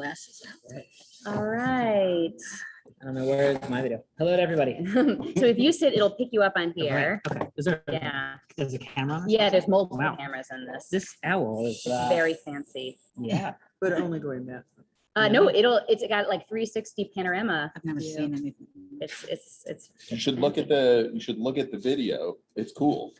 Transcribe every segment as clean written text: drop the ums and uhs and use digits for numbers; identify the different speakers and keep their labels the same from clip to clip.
Speaker 1: glasses out, right?
Speaker 2: All right.
Speaker 3: I don't know where is my video. Hello to everybody.
Speaker 2: So if you sit, it'll pick you up on here.
Speaker 3: Okay. Is there?
Speaker 2: Yeah.
Speaker 3: There's a camera on this?
Speaker 2: Yeah, there's multiple
Speaker 3: Wow.
Speaker 2: cameras in this.
Speaker 3: This owl is
Speaker 2: It's very fancy.
Speaker 3: yeah.
Speaker 4: But only going that.
Speaker 2: No, it's got like 360 panorama.
Speaker 1: I've never seen anything.
Speaker 2: It's
Speaker 5: You should look at the video. It's cool.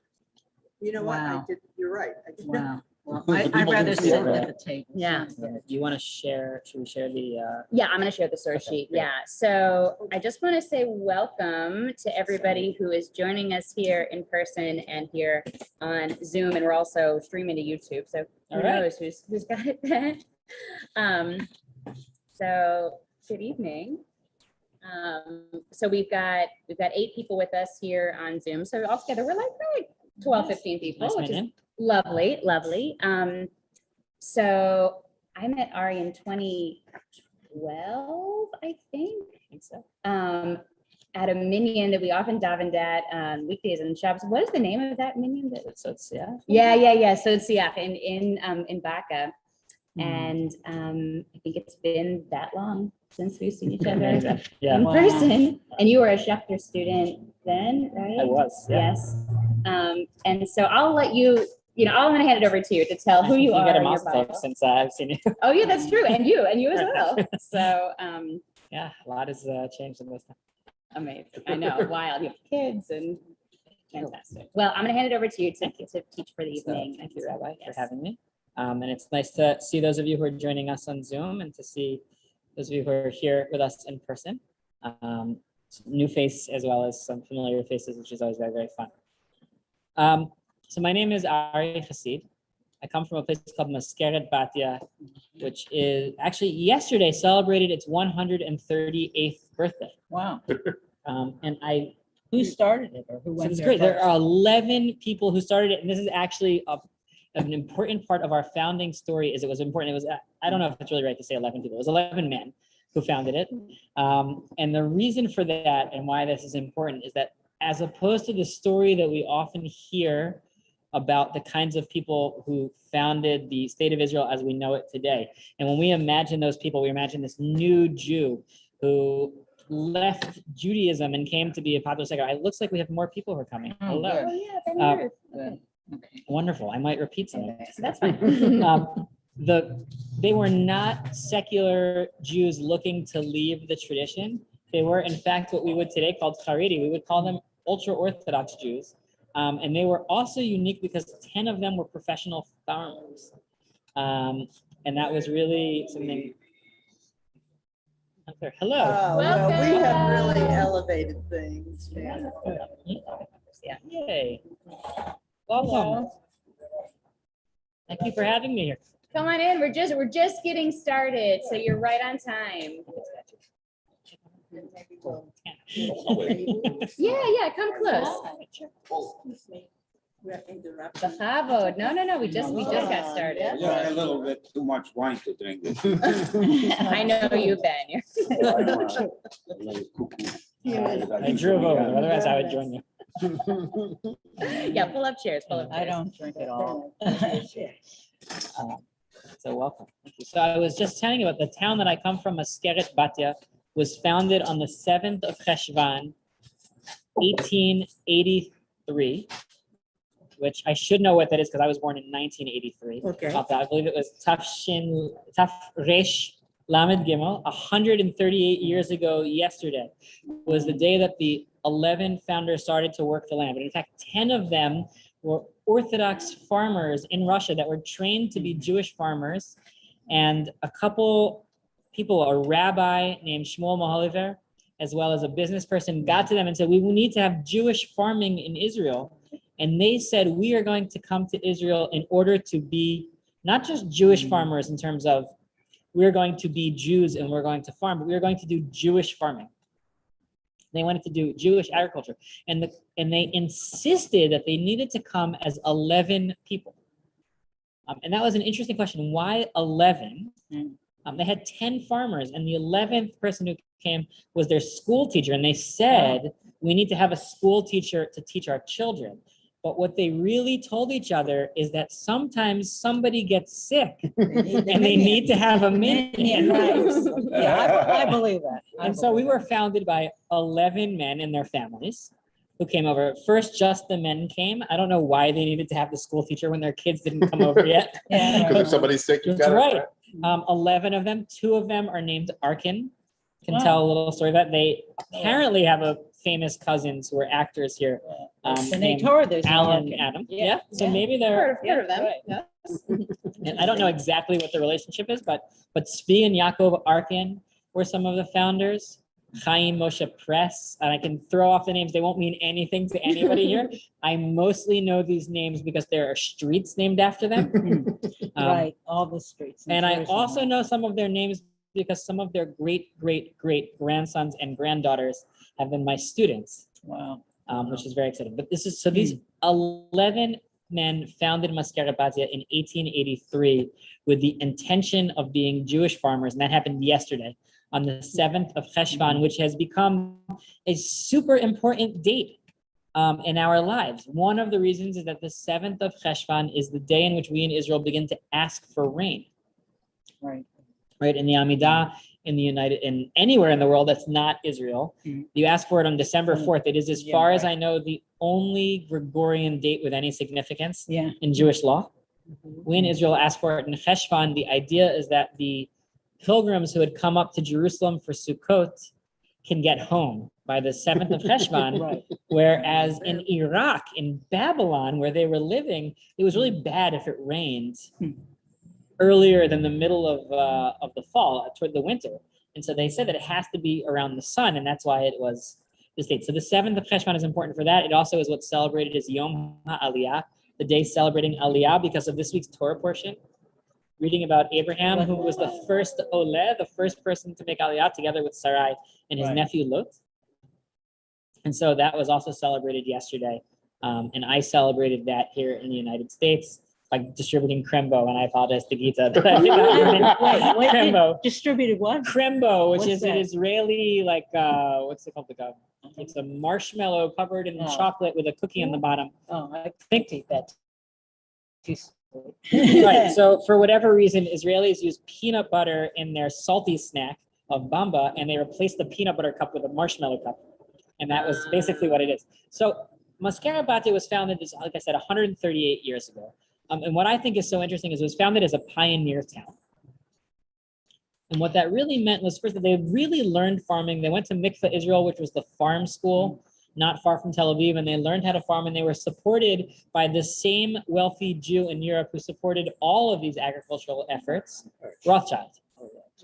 Speaker 4: You know what?
Speaker 1: Wow.
Speaker 4: You're right. I did not.
Speaker 1: Wow. Well,
Speaker 5: The
Speaker 1: I'd
Speaker 5: people
Speaker 1: rather
Speaker 5: who
Speaker 1: sit
Speaker 5: feel
Speaker 1: at
Speaker 3: that.
Speaker 1: the table.
Speaker 2: Yeah.
Speaker 3: Do you want to share? Should we share the?
Speaker 2: Yeah, I'm going to share the source
Speaker 3: Okay,
Speaker 2: sheet.
Speaker 3: great.
Speaker 2: Yeah. So I just want to say welcome to everybody who is joining us here in person and here on Zoom. And we're also streaming to YouTube. So who
Speaker 3: All right.
Speaker 2: knows who's got it then. So good evening. So we've got 8 people with us here on Zoom. So altogether we're like 12, 15 people,
Speaker 3: Nice
Speaker 2: which is
Speaker 3: man.
Speaker 2: lovely. So I met Arie in 2012, I think.
Speaker 3: I think so.
Speaker 2: At a minyan that we often davened at weekdays and Shabbos. What is the name of that minyan?
Speaker 3: So it's
Speaker 2: Yeah. So it's in Baca. And I think it's been that long since we've seen each other
Speaker 3: Yeah.
Speaker 2: in
Speaker 1: Wow.
Speaker 2: person. And you were a Schefter student then, right?
Speaker 3: I was. Yeah.
Speaker 2: Yes. And so I'll let you, I'm gonna hand it over to you to tell who you are.
Speaker 3: get a
Speaker 2: and your
Speaker 3: mouse
Speaker 2: bio.
Speaker 3: clip since I've seen you.
Speaker 2: Oh yeah, that's true. And you as well. So
Speaker 3: Yeah, a lot has changed in this time.
Speaker 2: amazing. I know, wild. You have kids and fantastic. Well, I'm gonna hand it over to you to teach for the
Speaker 3: So,
Speaker 2: evening.
Speaker 3: thank you, Rabbi,
Speaker 2: Yes.
Speaker 3: for having me. And it's nice to see those of you who are joining us on Zoom and to see those of you who are here with us in person. New face as well as some familiar faces, which is always very, very fun. So my name is Arie Hasit. I come from a place called Maskeret Batya, which is actually yesterday celebrated its 138th birthday.
Speaker 1: Wow.
Speaker 3: And I
Speaker 1: Who started it or who
Speaker 3: So
Speaker 1: went
Speaker 3: it's
Speaker 1: there
Speaker 3: great. There
Speaker 1: first?
Speaker 3: are 11 people who started it, and this is actually an important part of our founding story. Is it was important. It was I don't know if it's really right to say 11 people. It was 11 men who founded it, and the reason for that and why this is important is that as opposed to the story that we often hear about the kinds of people who founded the state of Israel as we know it today, and when we imagine those people, we imagine this new Jew who left Judaism and came to be a popular secular. It looks like we have more people who are coming.
Speaker 1: Oh,
Speaker 3: Hello.
Speaker 1: good.
Speaker 2: Oh yeah, Ben
Speaker 3: Uh,
Speaker 2: Ruth.
Speaker 1: Good. Okay.
Speaker 3: Wonderful. I might repeat some of it.
Speaker 2: So that's fine.
Speaker 3: They were not secular Jews looking to leave the tradition. They were, in fact, what we would today call Haredi. We would call them ultra-Orthodox Jews. And they were also unique because 10 of them were professional farmers. And that was really something. Hello.
Speaker 4: Oh, well, we have really
Speaker 2: Welcome.
Speaker 4: elevated things, man.
Speaker 2: Yeah.
Speaker 3: Yay. Welcome. Thank you for having me here.
Speaker 2: Come on in. We're just getting started, so you're right on time. Yeah, come close.
Speaker 4: We're interrupting.
Speaker 2: Bravo. No. We just got started.
Speaker 6: Yeah, a little bit too much wine to drink.
Speaker 2: I know you've been.
Speaker 3: I drove over, otherwise I would join you.
Speaker 2: Yeah, pull up chairs.
Speaker 1: I don't drink at all.
Speaker 3: So welcome. Thank you. So I was just telling you about the town that I come from, Maskeret Batya, was founded on the 7th of Cheshvan, 1883, which I should know what that is because I was born in 1983.
Speaker 4: Okay.
Speaker 3: I believe it was Taf Resh Lamed Gimel, 138 years ago yesterday was the day that the 11 founders started to work the land. But in fact, 10 of them were Orthodox farmers in Russia that were trained to be Jewish farmers. And a couple people, a rabbi named Shmuel Moholiver, as well as a business person, got to them and said, we need to have Jewish farming in Israel. And they said, we are going to come to Israel in order to be not just Jewish farmers in terms of we're going to be Jews and we're going to farm, but we're going to do Jewish farming. They wanted to do Jewish agriculture. And they insisted that they needed to come as 11 people. And that was an interesting question. Why 11? They had 10 farmers, and the 11th person who came was their school teacher. And they said, we need to have a school teacher to teach our children. But what they really told each other is that sometimes somebody gets sick
Speaker 4: And
Speaker 3: and they need to have a
Speaker 1: Minion,
Speaker 3: minion.
Speaker 1: right. Yeah, I believe that. I
Speaker 3: And so we
Speaker 1: believe
Speaker 3: were founded by 11 men and their families who came over. First, just the men came. I don't know why they needed to have the school teacher when their kids didn't come over yet.
Speaker 1: that. Yeah.
Speaker 5: Because if somebody's sick, you
Speaker 3: That's
Speaker 5: got
Speaker 3: right.
Speaker 5: it.
Speaker 3: 11 of them, 2 of them are named Arkin. Can
Speaker 1: Wow.
Speaker 3: tell a little story that they apparently have a famous cousins who are actors here.
Speaker 1: In
Speaker 3: named
Speaker 1: Torah, there's an
Speaker 3: Alan
Speaker 1: Arkin.
Speaker 3: and Adam.
Speaker 1: Yeah,
Speaker 3: Yeah. So
Speaker 1: yeah.
Speaker 3: maybe
Speaker 2: Heard
Speaker 3: they're,
Speaker 2: of them.
Speaker 1: right.
Speaker 2: Yeah.
Speaker 3: and I don't know exactly what the relationship is, but Tzvi and Yaakov Arkin were some of the founders. Chaim Moshe Press, and I can throw off the names. They won't mean anything to anybody here. I mostly know these names because there are streets named after them.
Speaker 1: Right, all the streets. in
Speaker 3: And I
Speaker 1: Jerusalem.
Speaker 3: also know some of their names because some of their great grandsons and granddaughters have been my students,
Speaker 1: Wow.
Speaker 3: which is very exciting. But this is, so these 11 men founded Maskeret Batia in 1883 with the intention of being Jewish farmers. And that happened yesterday on the 7th of Cheshvan, which has become a super important date in our lives. One of the reasons is that the 7th of Cheshvan is the day in which we in Israel begin to ask for rain.
Speaker 1: Right.
Speaker 3: Right, in the Amidah, in anywhere in the world that's not Israel,
Speaker 1: Mhm.
Speaker 3: you ask for it on December 4th. It is, as
Speaker 1: Yeah,
Speaker 3: far as
Speaker 1: right.
Speaker 3: I know, the only Gregorian date with any significance
Speaker 1: Yeah.
Speaker 3: in Jewish law. We in Israel ask for it in Cheshvan. The idea is that the pilgrims who had come up to Jerusalem for Sukkot can get home by the 7th of Cheshvan,
Speaker 1: Right.
Speaker 3: whereas in Iraq, in Babylon, where they were living, it was really bad if it rained earlier than the middle of the fall, toward the winter. And so they said that it has to be around the sun, and that's why it was this date. So the 7th of Cheshvan is important for that. It also is what's celebrated as Yom HaAliyah, the day celebrating Aliyah, because of this week's Torah portion, reading about Abraham, who was the first Oleh, the first person to make Aliyah, together with Sarai and his
Speaker 1: Right.
Speaker 3: nephew Lot. And so that was also celebrated yesterday. And I celebrated that here in the United States by distributing Krembo, and I apologize to Gita. that I did not
Speaker 1: Wait, wait,
Speaker 3: Krembo.
Speaker 1: distributed what?
Speaker 3: Krembo, which
Speaker 1: What's
Speaker 3: is an
Speaker 1: that?
Speaker 3: Israeli, like, what's it called? It's a marshmallow covered in
Speaker 1: Oh.
Speaker 3: chocolate with a cookie on the bottom.
Speaker 1: Oh, I think eat that. Too sweet.
Speaker 3: Right. So for whatever reason, Israelis use peanut butter in their salty snack of bamba, and they replaced the peanut butter cup with a marshmallow cup. And that was basically what it is. So Maskeret Batia was founded, like I said, 138 years ago. And what I think is so interesting is it was founded as a pioneer town. And what that really meant was, first, that they really learned farming. They went to Mikveh Israel, which was the farm school not far from Tel Aviv, and they learned how to farm, and they were supported by the same wealthy Jew in Europe who supported all of these agricultural efforts, Rothschild.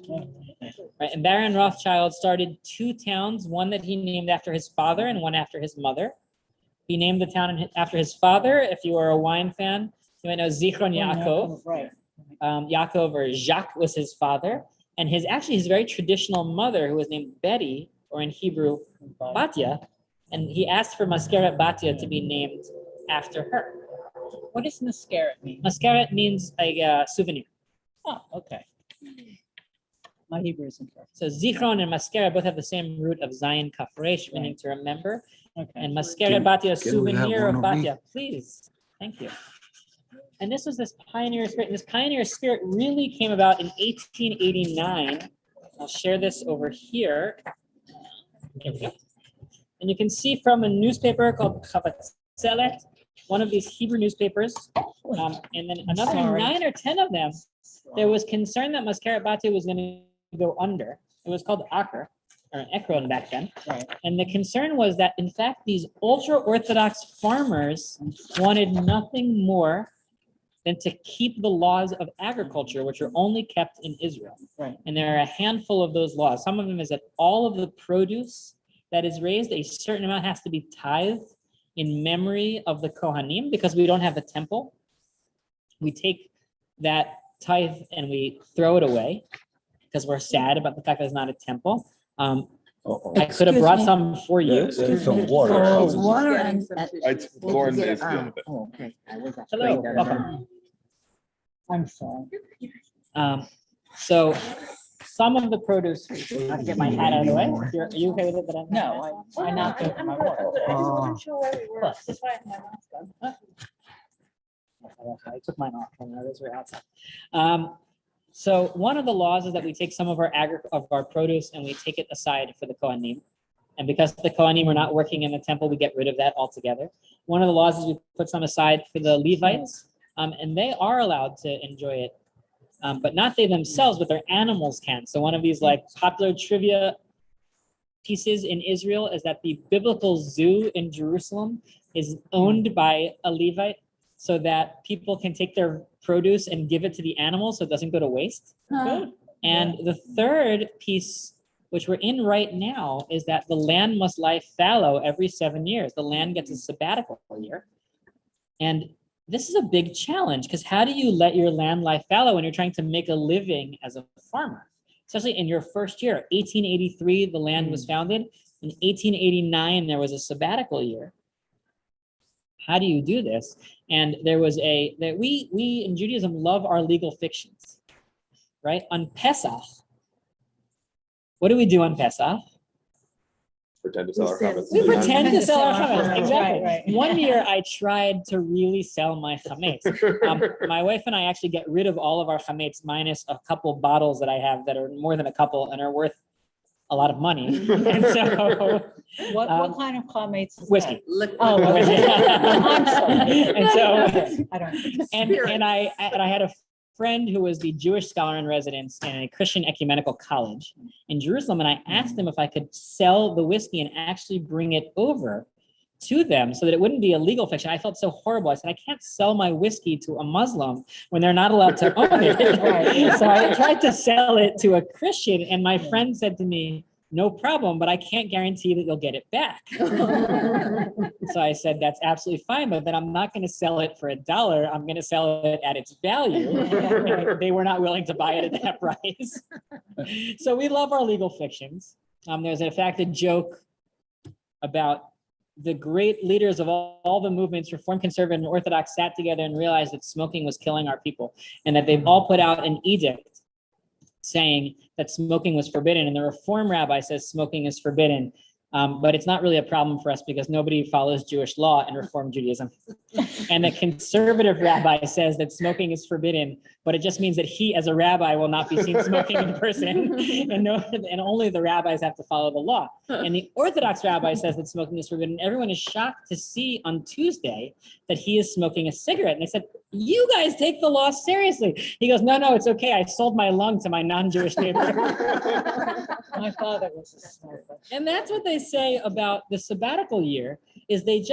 Speaker 3: Right, and Baron Rothschild started 2 towns, one that he named after his father and one after his mother. He named the town after his father. If you are a wine fan, you might know Zichron Yaakov.
Speaker 1: Right.
Speaker 3: Yaakov, or Jacques, was his father, and his very traditional mother, who was named Betty, or in Hebrew, Batia, and he asked for Maskeret Batia to be named after her.
Speaker 1: What does Maskeret mean?
Speaker 3: Maskeret means a souvenir.
Speaker 1: Oh, okay. My Hebrew isn't perfect.
Speaker 3: So Zichron and Maskeret both have the same root of Zayin Kaf Resh, meaning to remember.
Speaker 1: Okay.
Speaker 3: And Maskeret Batia, a
Speaker 7: can we have
Speaker 3: souvenir of
Speaker 7: one of
Speaker 3: Batia. Please. Thank you. And this was this pioneer spirit. And this pioneer spirit really came about in 1889. I'll share this over here. Here we go. And you can see from a newspaper called Facets, one of these Hebrew newspapers, and then another
Speaker 1: Sorry.
Speaker 3: 9 or 10 of them. There was concern that Maskeret Batia was going to go under. It was called Aker, or Ekron back then.
Speaker 1: Right.
Speaker 3: And the concern was that, in fact, these ultra-Orthodox farmers wanted nothing more than to keep the laws of agriculture, which are only kept in Israel.
Speaker 1: Right.
Speaker 3: And there are a handful of those laws. Some of them is that all of the produce that is raised, a certain amount has to be tithed in memory of the Kohanim, because we don't have a temple. We take that tithe and we throw it away because we're sad about the fact that it's not a temple. I could have brought some for you.
Speaker 7: There's some water.
Speaker 1: Oh,
Speaker 4: Getting
Speaker 1: water
Speaker 4: some
Speaker 1: and.
Speaker 4: tissues.
Speaker 5: Lauren is doing it.
Speaker 1: Oh, okay. I was
Speaker 3: Hello,
Speaker 1: afraid that-
Speaker 3: welcome.
Speaker 1: I'm sorry.
Speaker 3: So some of the produce. I'll get my hat out of the way. Are you okay with it? That
Speaker 1: No, I not do my work.
Speaker 4: wasn't sure where we were.
Speaker 3: That's why I have my mask on. I took mine off when others were outside. So one of the laws is that we take some of our produce and we take it aside for the Kohanim. And because the Kohanim are not working in the temple, we get rid of that altogether. One of the laws is we put some aside for the Levites, and they are allowed to enjoy it, but not they themselves, but their animals can. So one of these like popular trivia pieces in Israel is that the biblical zoo in Jerusalem is owned by a Levite, so that people can take their produce and give it to the animals so it doesn't go to waste. And the third piece, which we're in right now, is that the land must lie fallow every 7 years. The land gets a sabbatical year. And this is a big challenge, because how do you let your land lie fallow when you're trying to make a living as a farmer? Especially in your first year. 1883, the land was founded. In 1889, there was a sabbatical year. How do you do this? And there was we in Judaism love our legal fictions, right? On Pesach, what do we do on Pesach?
Speaker 5: Pretend to sell our chametz.
Speaker 3: We pretend to sell our chametz,
Speaker 1: Right,
Speaker 3: exactly.
Speaker 1: right.
Speaker 3: One year I tried to really sell my chametz. My wife and I actually get rid of all of our chametz minus a couple bottles that I have that are more than a couple and are worth a lot of money. And so
Speaker 1: What kind of chametz is
Speaker 3: whiskey.
Speaker 4: Liquid.
Speaker 1: Oh,
Speaker 3: Whiskey.
Speaker 1: I'm sorry.
Speaker 3: And so
Speaker 1: I don't.
Speaker 3: and I had a friend who was the Jewish scholar in residence in a Christian ecumenical college in Jerusalem, and I asked him if I could sell the whiskey and actually bring it over to them so that it wouldn't be a legal fiction. I felt so horrible. I said, I can't sell my whiskey to a Muslim when they're not allowed to own it.
Speaker 1: Right.
Speaker 3: So I tried to sell it to a Christian, and my friend said to me, no problem, but I can't guarantee that you'll get it back. So I said, that's absolutely fine, but then I'm not going to sell it for $1. I'm going to sell it at its value. And they were not willing to buy it at that price. So we love our legal fictions. There's in fact a joke about the great leaders of all the movements, Reformed, Conservative, and Orthodox, sat together and realized that smoking was killing our people, and that they've all put out an edict saying that smoking was forbidden. And the Reform rabbi says smoking is forbidden, but it's not really a problem for us because nobody follows Jewish law in Reform Judaism. And the conservative rabbi says that smoking is forbidden, but it just means that he, as a rabbi, will not be seen smoking in person, and only the rabbis have to follow the law. And the Orthodox rabbi says that smoking is forbidden. Everyone is shocked to see on Tuesday that he is smoking a cigarette. And they said, you guys take the law seriously. He goes, no, it's okay. I sold my lung to my non-Jewish neighbor.
Speaker 1: My father was a smoker.
Speaker 3: And that's what they say about the sabbatical year, is they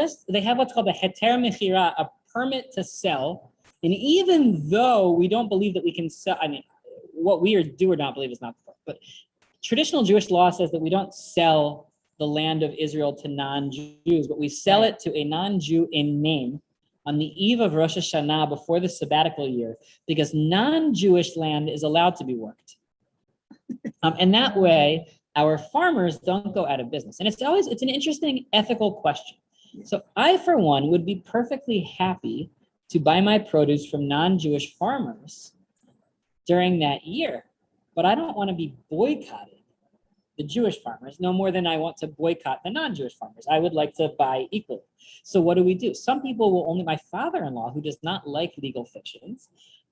Speaker 3: have what's called a heter mechira, a permit to sell. And even though we don't believe that we can sell, I mean, what we do or not believe is not the point, but traditional Jewish law says that we don't sell the land of Israel to non-Jews, but we sell it to a non-Jew in name on the eve of Rosh Hashanah before the sabbatical year, because non-Jewish land is allowed to be worked. And that way, our farmers don't go out of business. And it's an interesting ethical question. So I, for one, would be perfectly happy to buy my produce from non-Jewish farmers during that year, but I don't want to be boycotted the Jewish farmers no more than I want to boycott the non-Jewish farmers. I would like to buy equally. So what do? Some people will only, my father-in-law, who does not like legal fictions,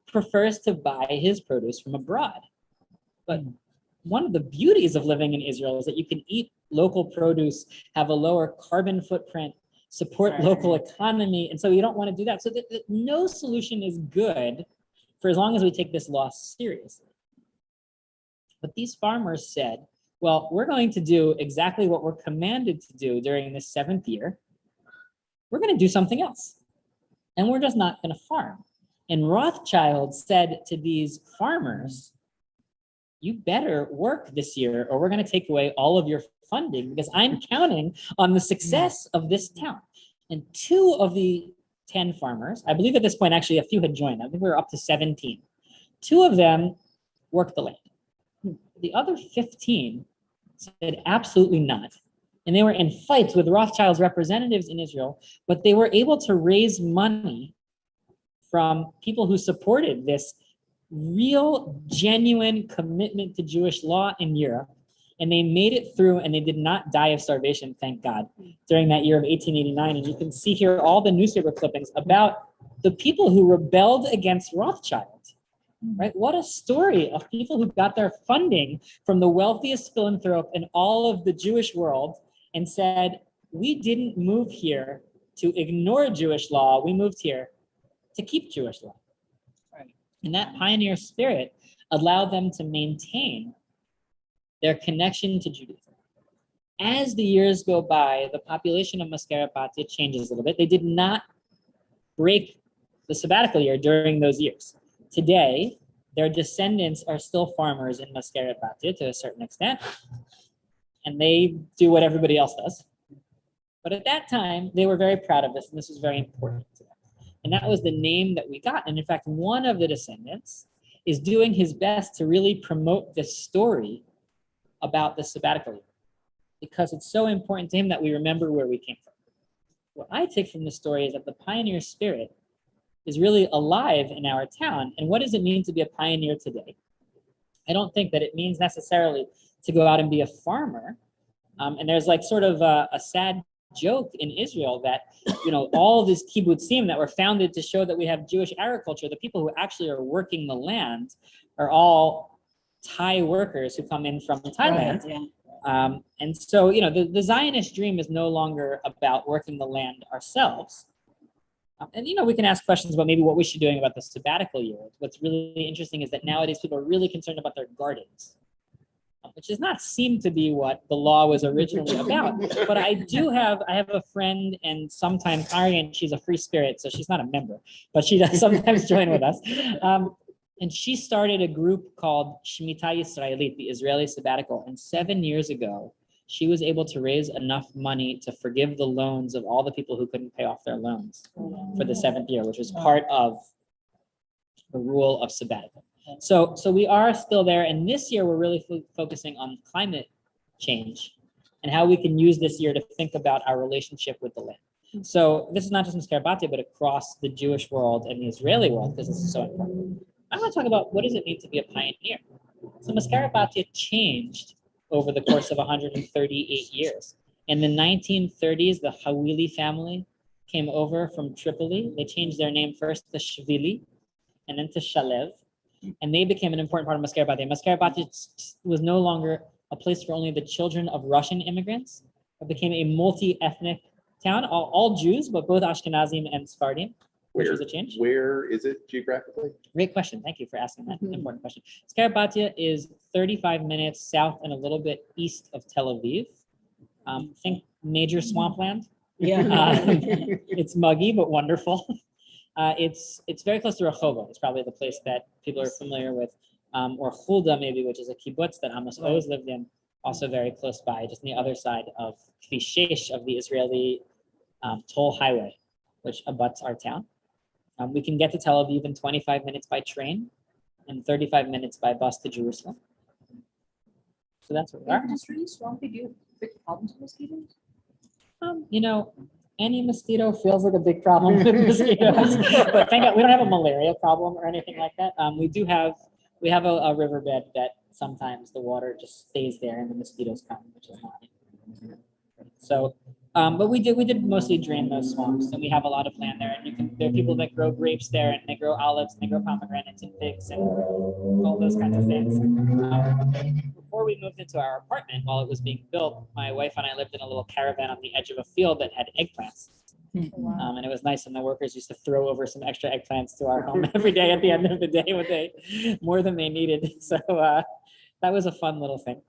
Speaker 3: prefers to buy his produce from abroad. But one of the beauties of living in Israel is that you can eat local produce, have a lower carbon footprint, support local economy. And so you don't want to do that. So no solution is good for as long as we take this law seriously. But these farmers said, well, we're going to do exactly what we're commanded to do during this 7th year. We're going to do something else. And we're just not going to farm. And Rothschild said to these farmers, you better work this year or we're going to take away all of your funding, because I'm counting on the success of this town. And 2 of the 10 farmers, I believe at this point, actually a few had joined. I think we were up to 17. 2 of them worked the land. The other 15 said absolutely not. And they were in fights with Rothschild's representatives in Israel, but they were able to raise money from people who supported this real, genuine commitment to Jewish law in Europe. And they made it through, and they did not die of starvation, thank God, during that year of 1889. And you can see here all the newspaper clippings about the people who rebelled against Rothschild, right? What a story of people who got their funding from the wealthiest philanthrope in all of the Jewish world and said, we didn't move here to ignore Jewish law, we moved here to keep Jewish law. Right. And that pioneer spirit allowed them to maintain their connection to Judaism. As the years go by, the population of Maskeret Batya changes a little bit. They did not break the sabbatical year during those years. Today, their descendants are still farmers in Maskeret Batya to a certain extent, and they do what everybody else does. But at that time, they were very proud of this, and this was very important to them. And that was the name that we got. And in fact, one of the descendants is doing his best to really promote this story about the sabbatical year, because it's so important to him that we remember where we came from. What I take from the story is that the pioneer spirit is really alive in our town. And what does it mean to be a pioneer today? I don't think that it means necessarily to go out and be a farmer. And there's like sort of a sad joke in Israel that, all these kibbutzim that were founded to show that we have Jewish agriculture, the people who actually are working the land are all Thai workers who come in from Thailand. And so, the Zionist dream is no longer about working the land ourselves. And, we can ask questions about maybe what we should be doing about the sabbatical year. What's really interesting is that nowadays people are really concerned about their gardens, which does not seem to be what the law was originally about. But I have a friend, and sometimes Arie, and she's a free spirit, so she's not a member, but she does sometimes join with us. And she started a group called Shemitah Yisraelit, the Israeli sabbatical. And 7 years ago, she was able to raise enough money to forgive the loans of all the people who couldn't pay off their loans for the 7th year, which was part of the rule of sabbatical. So we are still there. And this year, we're really focusing on climate change and how we can use this year to think about our relationship with the land. So this is not just in Maskeret Batya, but across the Jewish world and the Israeli world, because this is so important. I want to talk about what does it mean to be a pioneer. So Maskeret Batya changed over the course of 138 years. In the 1930s, the Hawili family came over from Tripoli. They changed their name first to Shvili and then to Shalev. And they became an important part of Maskeret Batya. Maskeret Batya was no longer a place for only the children of Russian immigrants. It became a multi-ethnic town, all Jews, but both Ashkenazim and Sephardim. Which was a change.
Speaker 5: Where is it geographically?
Speaker 3: Great question. Thank you for asking that important question. Maskeret Batya is 35 minutes south and a little bit east of Tel Aviv. Think major swampland. It's muggy but wonderful. It's very close to Rehovot. It's probably the place that people are familiar with, or Hulda maybe, which is a kibbutz that Amos Oz lived in, also very close by, just on the other side of Kvish 6 of the Israeli toll highway, which abuts our town. We can get to Tel Aviv in 25 minutes by train and 35 minutes by bus to Jerusalem. So that's where we are.
Speaker 1: Just really swampy. Do you have big problems with mosquitoes?
Speaker 3: Any mosquito feels like a big problem with mosquitoes, but thank God we don't have a malaria problem or anything like that. We have a riverbed that sometimes the water just stays there and the mosquitoes come, which is not. So, but we did mostly drain those swamps, and we have a lot of land there. And there are people that grow grapes there, and they grow olives, and they grow pomegranates and figs, and all those kinds of things. Before we moved into our apartment, while it was being built, my wife and I lived in a little caravan on the edge of a field that had eggplants. And it was nice, and the workers used to throw over some extra eggplants to our home every day at the end of the day when more than they needed. So that was a fun little thing.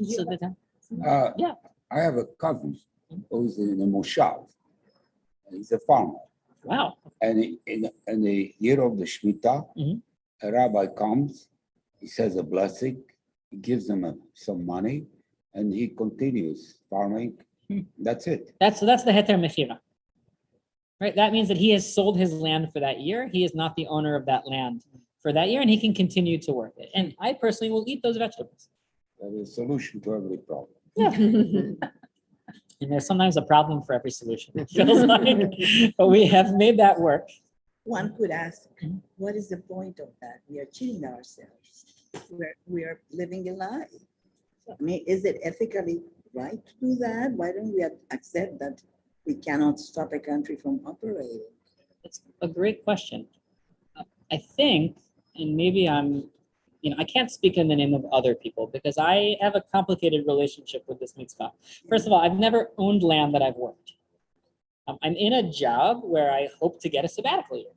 Speaker 3: So yeah.
Speaker 6: I have a cousin who's in the Moshav. He's a farmer.
Speaker 3: Wow.
Speaker 6: And in the year of the Shemitah, a rabbi comes, he says a blessing, he gives them some money, and he continues farming. That's it.
Speaker 3: That's the heter mechira, right? That means that he has sold his land for that year. He is not the owner of that land for that year, and he can continue to work it. And I personally will eat those vegetables.
Speaker 6: That is a solution to every problem.
Speaker 3: Yeah. And there's sometimes a problem for every solution, it feels like. But we have made that work.
Speaker 4: one could ask, what is the point of that? We are cheating ourselves. We are living a lie. I mean, is it ethically right to do that? Why don't we accept that we cannot stop a country from operating?
Speaker 3: It's a great question. I think, and maybe I can't speak in the name of other people because I have a complicated relationship with this mitzvah. First of all, I've never owned land that I've worked. I'm in a job where I hope to get a sabbatical year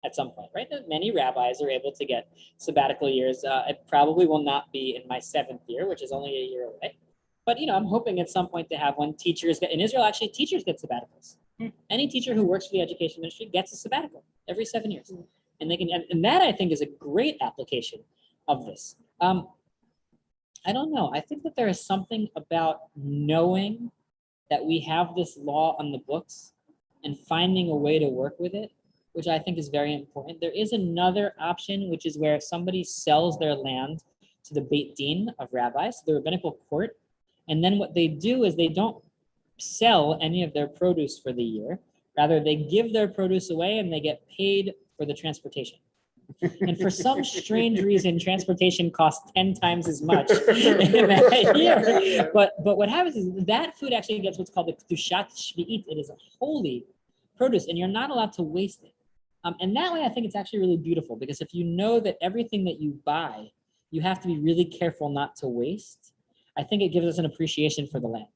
Speaker 3: at some point, right? Many rabbis are able to get sabbatical years. It probably will not be in my 7th year, which is only a year away. But I'm hoping at some point to have one. In Israel, actually, teachers get sabbaticals. Any teacher who works for the education ministry gets a sabbatical every 7 years. And they can, and that I think is a great application of this. I don't know. I think that there is something about knowing that we have this law on the books and finding a way to work with it, which I think is very important. There is another option, which is where somebody sells their land to the Beit Din of rabbis, the rabbinical court. And then what they do is they don't sell any of their produce for the year. Rather, they give their produce away and they get paid for the transportation. And for some strange reason, transportation costs 10 times as much in that year. But what happens is that food actually gets what's called the kedushat shvi'it. It is a holy produce, and you're not allowed to waste it. And that way, I think it's actually really beautiful because if you know that everything that you buy, you have to be really careful not to waste. I think it gives us an appreciation for the land.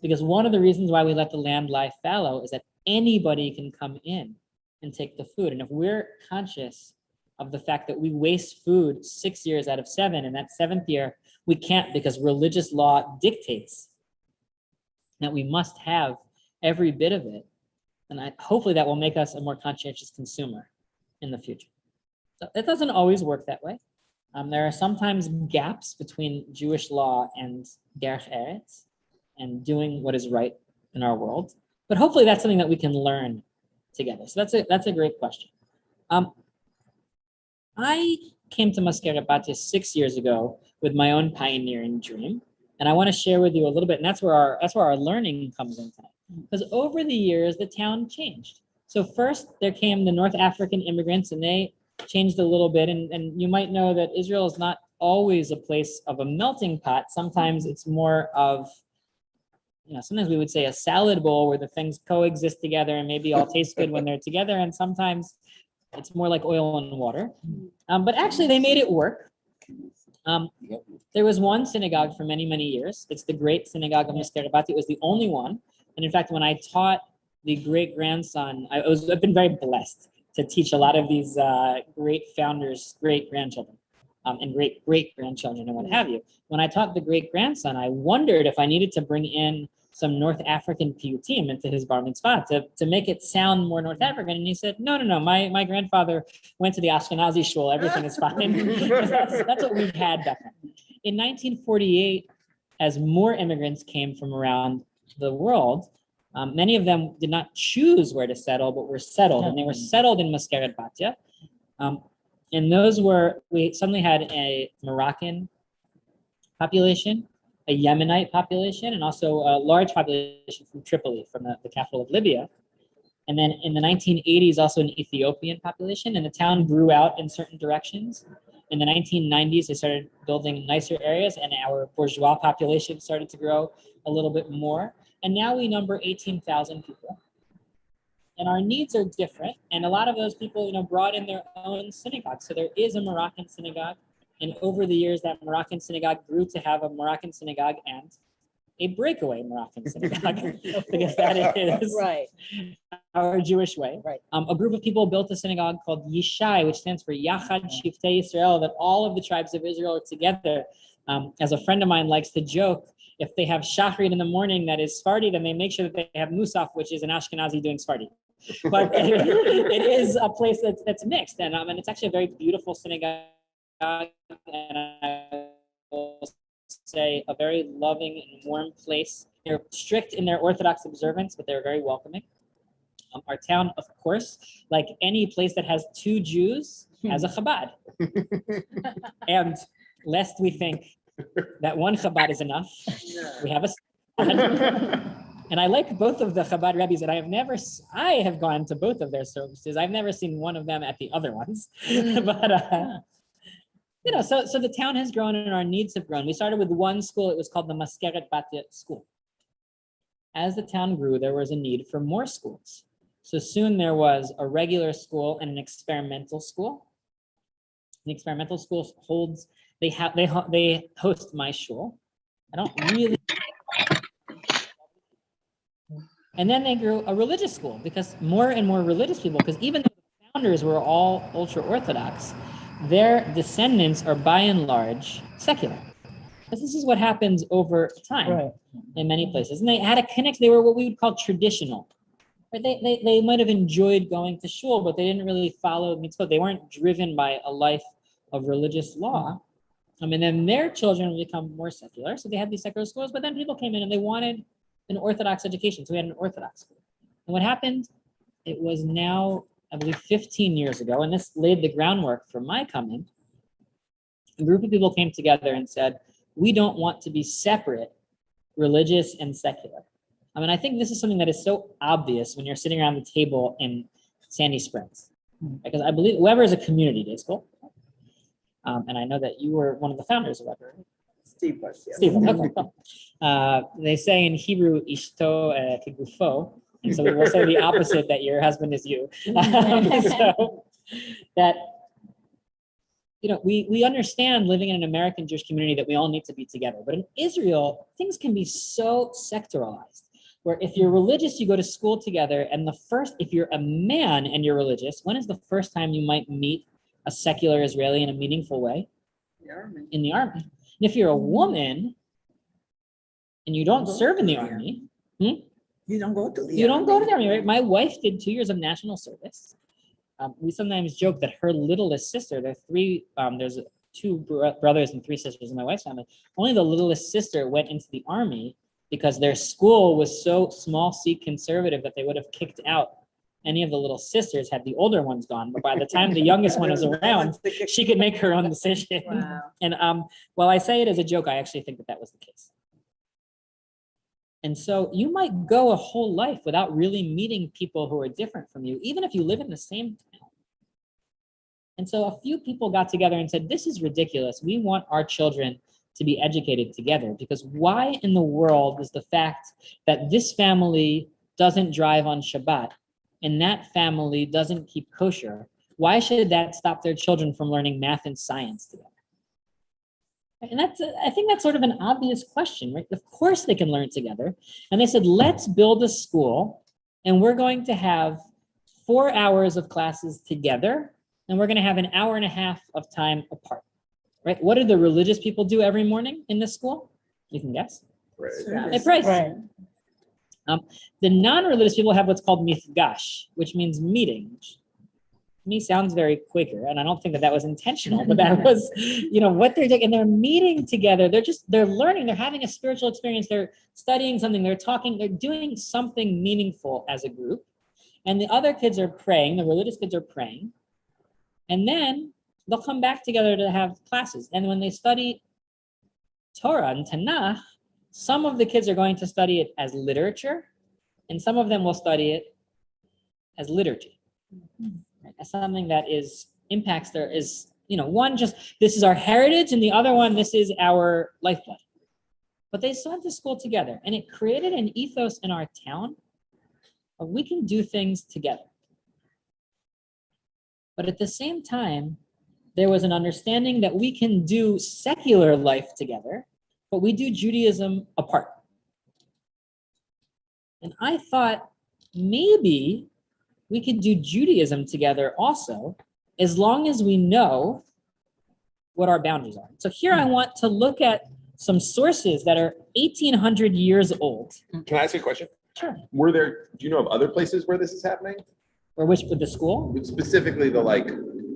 Speaker 3: Because one of the reasons why we let the land lie fallow is that anybody can come in and take the food. And if we're conscious of the fact that we waste food 6 years out of 7, and that 7th year we can't because religious law dictates that we must have every bit of it, and hopefully that will make us a more conscientious consumer in the future. So it doesn't always work that way. There are sometimes gaps between Jewish law and derech eretz and doing what is right in our world, but hopefully that's something that we can learn together. So that's a great question. I came to Maskeret Batya 6 years ago with my own pioneering dream, and I want to share with you a little bit, and that's where our learning comes in tonight. Because over the years, the town changed. So first, there came the North African immigrants, and they changed a little bit. And you might know that Israel is not always a place of a melting pot. Sometimes it's more of, sometimes we would say a salad bowl where the things coexist together and maybe all taste good when they're together. And sometimes it's more like oil and water. But actually, they made it work. There was one synagogue for many, many years. It's the Great Synagogue of Maskeret Batya. It was the only one. And in fact, when I taught the great-grandson, I've been very blessed to teach a lot of these great founders' great-grandchildren and great-great-grandchildren and what have you. When I taught the great-grandson, I wondered if I needed to bring in some North African piyutim into his bar mitzvah to make it sound more North African. And he said, no, my grandfather went to the Ashkenazi shul. Everything is fine. that's what we had back then. In 1948, as more immigrants came from around the world, many of them did not choose where to settle, but were settled, and they were settled in Maskeret Batya. And we suddenly had a Moroccan population, a Yemenite population, and also a large population from Tripoli, from the capital of Libya. And then in the 1980s, also an Ethiopian population, and the town grew out in certain directions. In the 1990s, they started building nicer areas, and our bourgeois population started to grow a little bit more. And now we number 18,000 people. And our needs are different. And a lot of those people, brought in their own synagogue. So there is a Moroccan synagogue. And over the years, that Moroccan synagogue grew to have a Moroccan synagogue and a breakaway Moroccan synagogue, because that is
Speaker 1: Right.
Speaker 3: our Jewish way.
Speaker 1: Right.
Speaker 3: A group of people built a synagogue called Yishai, which stands for Yachad Shiftei Yisrael, that all of the tribes of Israel are together. As a friend of mine likes to joke, if they have Shachrit in the morning that is Sephardi, then they make sure that they have Musaf, which is an Ashkenazi doing Sephardi. But it is a place that's mixed, and it's actually a very beautiful synagogue, and I will say a very loving and warm place. They're strict in their Orthodox observance, but they're very welcoming. Our town, of course, like any place that has 2 Jews, has a Chabad. And lest we think that one Chabad is enough, we have a And I like both of the Chabad rabbis, and I have gone to both of their services. I've never seen one of them at the other ones. But, so the town has grown and our needs have grown. We started with one school. It was called the Maskeret Batya School. As the town grew, there was a need for more schools. So soon there was a regular school and an experimental school. The experimental school they host my shul. I don't really. And then they grew a religious school because more and more religious people, because even though the founders were all ultra-Orthodox, their descendants are by and large secular. Because this is what happens over time in many places. And they had a connection, they were what we would call traditional. Right? They might have enjoyed going to shul, but they didn't really follow mitzvot. They weren't driven by a life of religious law. And then their children would become more secular. So they had these secular schools, but then people came in and they wanted an Orthodox education. So we had an Orthodox school. And what happened, it was now, I believe 15 years ago, and this laid the groundwork for my coming. A group of people came together and said, we don't want to be separate, religious and secular. I think this is something that is so obvious when you're sitting around the table in Sandy Springs. Because I believe Weber is a community day school. And I know that you were one of the founders of Weber.
Speaker 4: Steve was, yes.
Speaker 3: Steve, okay. They say in Hebrew, ishto kegufo, and so we will say the opposite, that your husband is you. So that, we understand living in an American Jewish community that we all need to be together. But in Israel, things can be so sectoralized, where if you're religious, you go to school together. And if you're a man and you're religious, when is the first time you might meet a secular Israeli in a meaningful way? In the army. And if you're a woman and you don't serve in the army,
Speaker 4: you don't go to the
Speaker 3: you don't go to the army, right? My wife did 2 years of national service. We sometimes joke that her littlest sister, there's 2 brothers and 3 sisters in my wife's family. Only the littlest sister went into the army because their school was so small C conservative that they would have kicked out any of the little sisters had the older ones gone. But by the time the youngest one was around, she could make her own decision.
Speaker 2: Wow.
Speaker 3: And while I say it as a joke, I actually think that was the case. And so you might go a whole life without really meeting people who are different from you, even if you live in the same town. And so a few people got together and said, this is ridiculous. We want our children to be educated together, because why in the world is the fact that this family doesn't drive on Shabbat and that family doesn't keep kosher, why should that stop their children from learning math and science together? And I think that's sort of an obvious question, right? Of course they can learn together. And they said, let's build a school and we're going to have 4 hours of classes together and we're going to have an hour and a half of time apart, right? What do the religious people do every morning in this school? You can guess. They pray.
Speaker 1: Right.
Speaker 3: The non-religious people have what's called mifgash, which means meeting. Which to me sounds very Quaker, and I don't think that was intentional, but that was, what they're doing. And they're meeting together. They're learning. They're having a spiritual experience. They're studying something. They're talking. They're doing something meaningful as a group. And the other kids are praying. The religious kids are praying. And then they'll come back together to have classes. And when they study Torah and Tanakh, some of the kids are going to study it as literature, and some of them will study it as liturgy. Right? As something that impacts one just, this is our heritage, and the other one, this is our lifeblood. But they still went to school together, and it created an ethos in our town of we can do things together. But at the same time, there was an understanding that we can do secular life together, but we do Judaism apart. And I thought maybe we could do Judaism together also, as long as we know what our boundaries are. So here I want to look at some sources that are 1,800 years old.
Speaker 5: Can I ask you a question?
Speaker 3: Sure.
Speaker 5: Do you know of other places where this is happening?
Speaker 3: Or which with the school?
Speaker 5: Specifically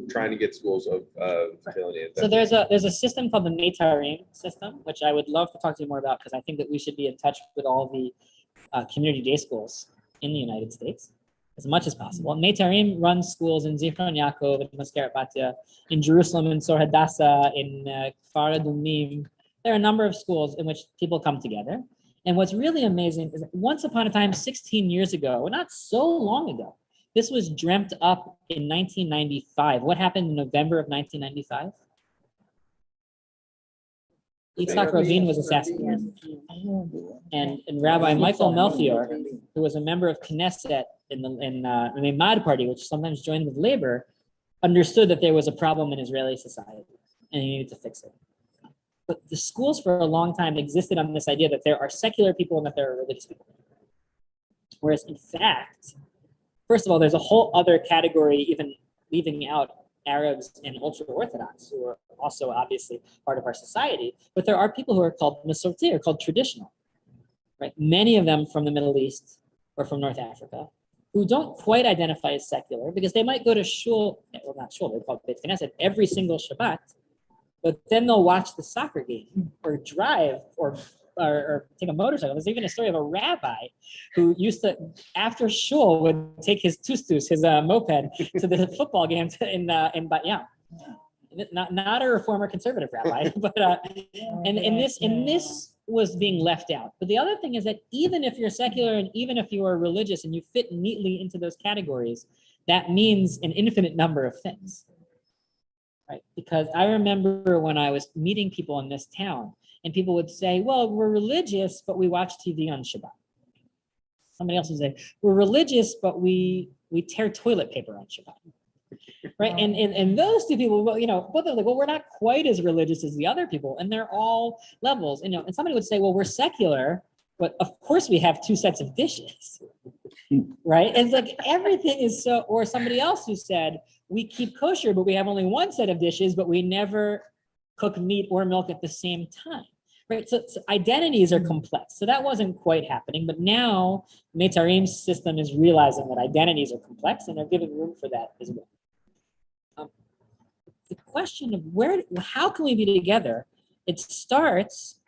Speaker 5: trying to get schools of fertility.
Speaker 3: So there's a system called the Metarim system, which I would love to talk to you more about, because I think that we should be in touch with all the community day schools in the United States as much as possible. Metarim runs schools in Zichron Yaakov, in Maskeret Batya, in Jerusalem, in Sor Hadassah, in Kfar Adumim. There are a number of schools in which people come together. And what's really amazing is that once upon a time, 16 years ago, well, not so long ago, this was dreamt up in 1995. What happened in November of 1995? Yitzhak Rabin was assassinated. And Rabbi Michael Melchior, who was a member of Knesset in the Mad Party, which sometimes joined with labor, understood that there was a problem in Israeli society and he needed to fix it. But the schools for a long time existed on this idea that there are secular people and that there are religious people. Whereas in fact, first of all, there's a whole other category, even leaving out Arabs and ultra-Orthodox, who are also obviously part of our society, but there are people who are called Masorti, or called traditional, right? Many of them from the Middle East or from North Africa, who don't quite identify as secular because they might go to shul, well, not shul, they're called Beit Knesset, every single Shabbat, but then they'll watch the soccer game or drive or take a motorcycle. There's even a story of a rabbi who used to, after shul, would take his tustus, his moped, to the football game in Bat Yam. Not a reformer conservative rabbi, but and this was being left out. But the other thing is that even if you're secular and even if you are religious and you fit neatly into those categories, that means an infinite number of things, right? Because I remember when I was meeting people in this town, and people would say, well, we're religious, but we watch TV on Shabbat. Somebody else would say, we're religious, but we tear toilet paper on Shabbat. Right? And those two people, well, both are like, well, we're not quite as religious as the other people, and they're all levels. And somebody would say, well, we're secular, but of course we have two sets of dishes. Right? And it's like everything is so, or somebody else who said, we keep kosher, but we have only one set of dishes, but we never cook meat or milk at the same time. Right, so identities are complex. So that wasn't quite happening, but now Meitzarem's system is realizing that identities are complex, and they're giving room for that as well. The question of how can we be together? It starts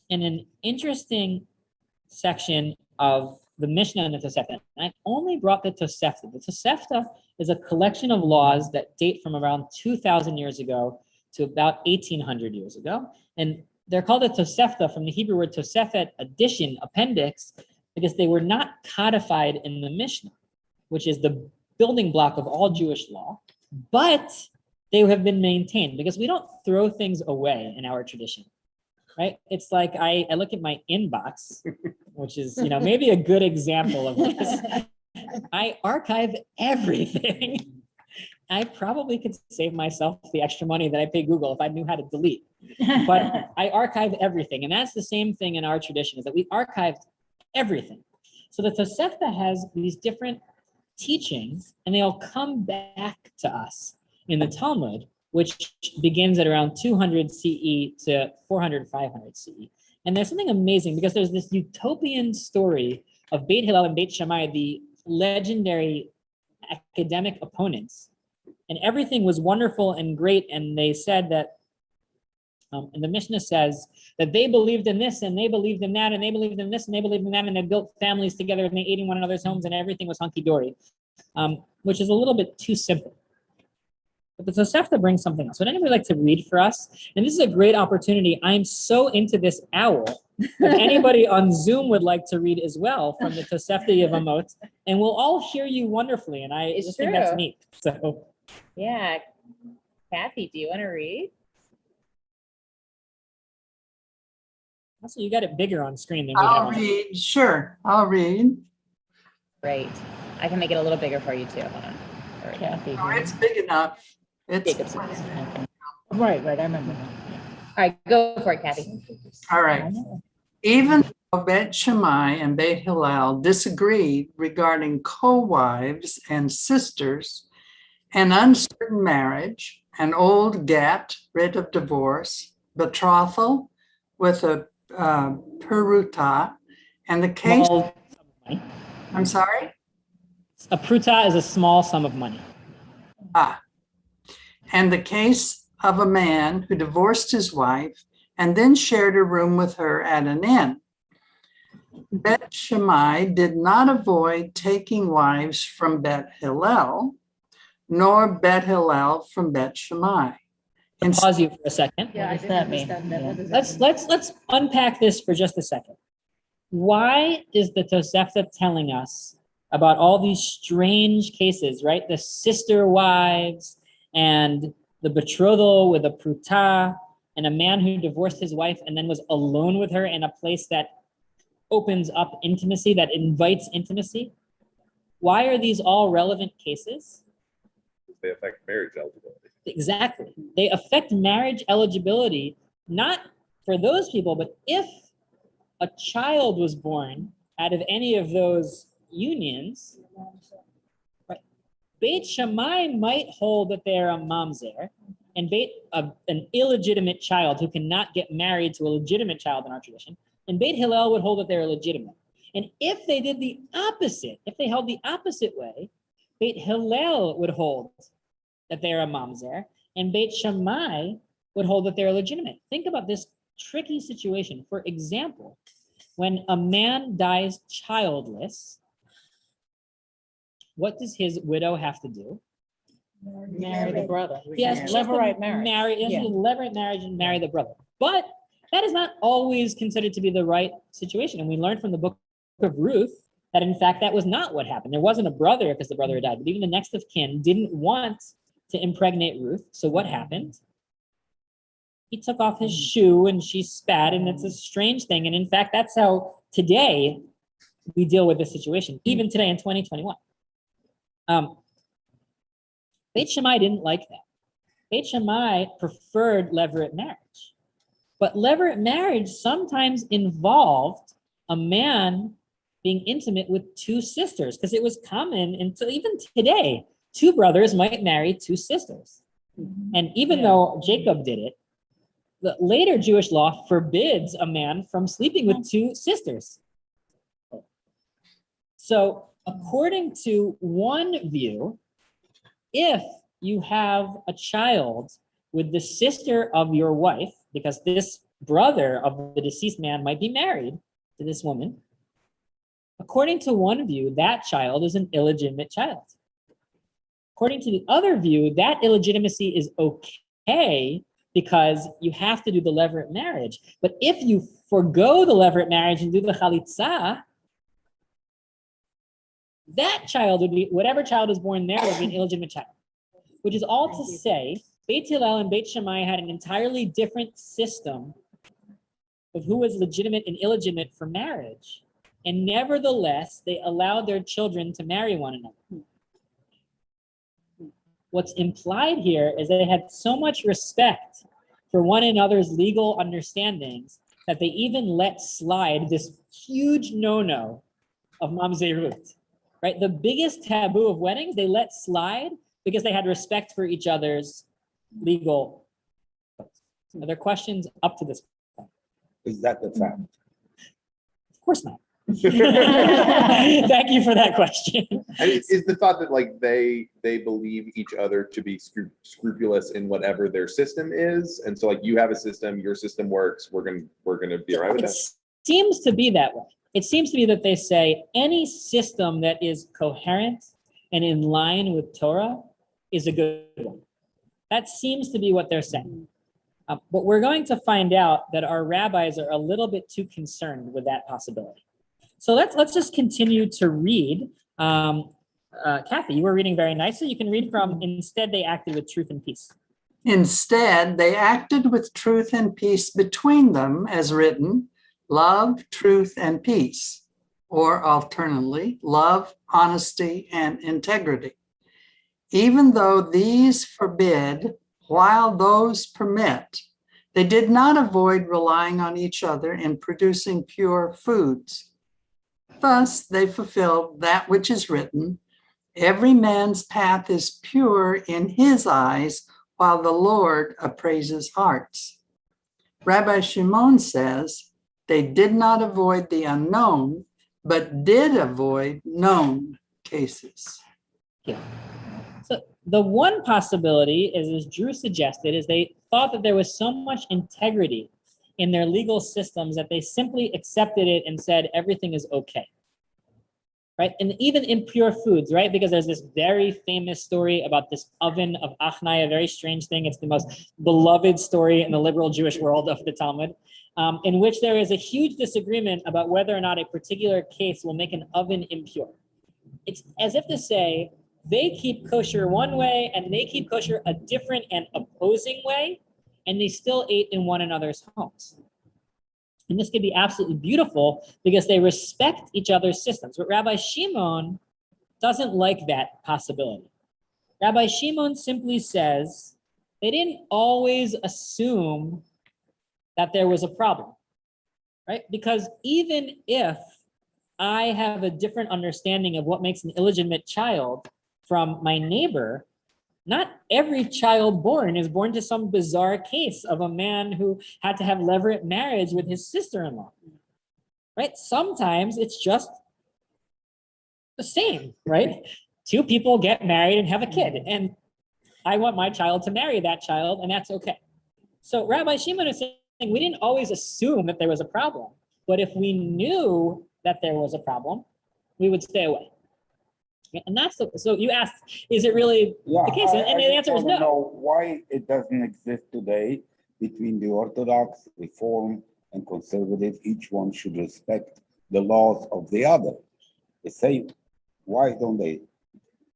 Speaker 3: in an interesting section of the Mishnah and the Tosefta. And I only brought the Tosefta. The Tosefta is a collection of laws that date from around 2,000 years ago to about 1,800 years ago, and they're called a Tosefta from the Hebrew word Tosefet, addition, appendix, because they were not codified in the Mishnah, which is the building block of all Jewish law, but they have been maintained because we don't throw things away in our tradition, right? It's like I look at my inbox, which is maybe a good example of this. I archive everything. I probably could save myself the extra money that I pay Google if I knew how to delete. But I archive everything. And that's the same thing in our tradition, is that we archived everything. So the Tosefta has these different teachings, and they all come back to us in the Talmud, which begins at around 200 CE to 400, 500 CE. And there's something amazing because there's this utopian story of Beit Hillel and Beit Shammai, the legendary academic opponents. And everything was wonderful and great. And they said that, and the Mishnah says that they believed in this and they believed in that and they believed in this and they believed in that, and they built families together and they ate in one another's homes and everything was hunky-dory, which is a little bit too simple. But the Tosefta brings something else. Would anybody like to read for us? And this is a great opportunity. I'm so into this owl. If anybody on Zoom would like to read as well from the Tosefta Yevamot, and we'll all hear you wonderfully. And I just think that's neat. So.
Speaker 2: Yeah. Kathy, do you want to read?
Speaker 3: Also, you got it bigger on screen than we have.
Speaker 7: I'll read. Sure, I'll read.
Speaker 2: Great. I can make it a little bigger for you too. Hold on.
Speaker 1: Kathy.
Speaker 7: Oh, it's big enough. It's
Speaker 2: Jacob's.
Speaker 1: Right, I remember that.
Speaker 2: All right, go for it, Kathy.
Speaker 7: all right. Even though Bet Shammai and Beit Hillel disagreed regarding co-wives and sisters, an uncertain marriage, an old get, writ of divorce, betrothal with a peruta, and the case. I'm sorry?
Speaker 3: A pruta is a small sum of money.
Speaker 7: And the case of a man who divorced his wife and then shared a room with her at an inn. Bet Shammai did not avoid taking wives from Bet Hillel, nor Bet Hillel from Bet Shammai.
Speaker 3: Pause you for a second.
Speaker 1: What does that mean?
Speaker 3: Let's unpack this for just a second. Why is the Tosefta telling us about all these strange cases, right? The sister wives and the betrothal with a pruta and a man who divorced his wife and then was alone with her in a place that opens up intimacy, that invites intimacy. Why are these all relevant cases?
Speaker 5: They affect marriage eligibility.
Speaker 3: Exactly. They affect marriage eligibility, not for those people, but if a child was born out of any of those unions, right? Beit Shammai might hold that they're a mamzer, and an illegitimate child who cannot get married to a legitimate child in our tradition, and Beit Hillel would hold that they're illegitimate. And if they did the opposite, if they held the opposite way, Beit Hillel would hold that they're a mamzer, and Beit Shammai would hold that they're legitimate. Think about this tricky situation. For example, when a man dies childless, what does his widow have to do?
Speaker 1: Marry the brother.
Speaker 3: He has just to
Speaker 1: Levirate marriage.
Speaker 3: He has to levirate marriage and marry the brother. But that is not always considered to be the right situation. And we learned from the book of Ruth that in fact that was not what happened. There wasn't a brother because the brother had died, but even the next of kin didn't want to impregnate Ruth. So what happened? He took off his shoe and she spat, and it's a strange thing. And in fact, that's how today we deal with this situation, even today in 2021. Beit Shammai didn't like that. Beit Shammai preferred levirate marriage. But levirate marriage sometimes involved a man being intimate with two sisters, because it was common until even today, two brothers might marry two sisters. And even though Jacob did it, the later Jewish law forbids a man from sleeping with two sisters. So according to one view, if you have a child with the sister of your wife, because this brother of the deceased man might be married to this woman, according to one view, that child is an illegitimate child. According to the other view, that illegitimacy is okay because you have to do the levirate marriage. But if you forgo the levirate marriage and do the chalitza, that child would be, whatever child is born there would be an illegitimate child. Which is all to say, Beit Hillel and Beit Shammai had an entirely different system of who was legitimate and illegitimate for marriage. And nevertheless, they allowed their children to marry one another. What's implied here is they had so much respect for one another's legal understandings that they even let slide this huge no-no of mamzerut, right? The biggest taboo of weddings, they let slide because they had respect for each other's legal. Are there questions up to this point?
Speaker 6: Is that the fact?
Speaker 3: Of course not. Thank you for that question.
Speaker 5: And is the thought that like they believe each other to be scrupulous in whatever their system is, and so like you have a system, your system works, we're gonna be all right with that?
Speaker 3: Seems to be that way. It seems to be that they say any system that is coherent and in line with Torah is a good one. That seems to be what they're saying. But we're going to find out that our rabbis are a little bit too concerned with that possibility. So let's just continue to read. Kathy, you were reading very nicely. You can read from, instead they acted with truth and peace.
Speaker 7: Instead, they acted with truth and peace between them, as written, love, truth, and peace, or alternately, love, honesty, and integrity. Even though these forbid, while those permit, they did not avoid relying on each other in producing pure foods. Thus, they fulfilled that which is written, every man's path is pure in his eyes, while the Lord appraises hearts. Rabbi Shimon says, they did not avoid the unknown, but did avoid known cases.
Speaker 3: Yeah. So the one possibility is, as Drew suggested, is they thought that there was so much integrity in their legal systems that they simply accepted it and said everything is okay. right? And even impure foods, right? Because there's this very famous story about this oven of Achnai, a very strange thing. It's the most beloved story in the liberal Jewish world of the Talmud, in which there is a huge disagreement about whether or not a particular case will make an oven impure. It's as if to say, they keep kosher one way and they keep kosher a different and opposing way, and they still ate in one another's homes. And this could be absolutely beautiful because they respect each other's systems. But Rabbi Shimon doesn't like that possibility. Rabbi Shimon simply says they didn't always assume that there was a problem, right? Because even if I have a different understanding of what makes an illegitimate child from my neighbor, not every child born is born to some bizarre case of a man who had to have levirate marriage with his sister-in-law, right? Sometimes it's just the same, right? Two people get married and have a kid, and I want my child to marry that child, and that's okay. So Rabbi Shimon is saying we didn't always assume that there was a problem, but if we knew that there was a problem, we would stay away. And that's so you asked, is it really the case? And the answer is no.
Speaker 6: Know why it doesn't exist today between the Orthodox, Reform, and Conservative. Each one should respect the laws of the other. The same. Why don't they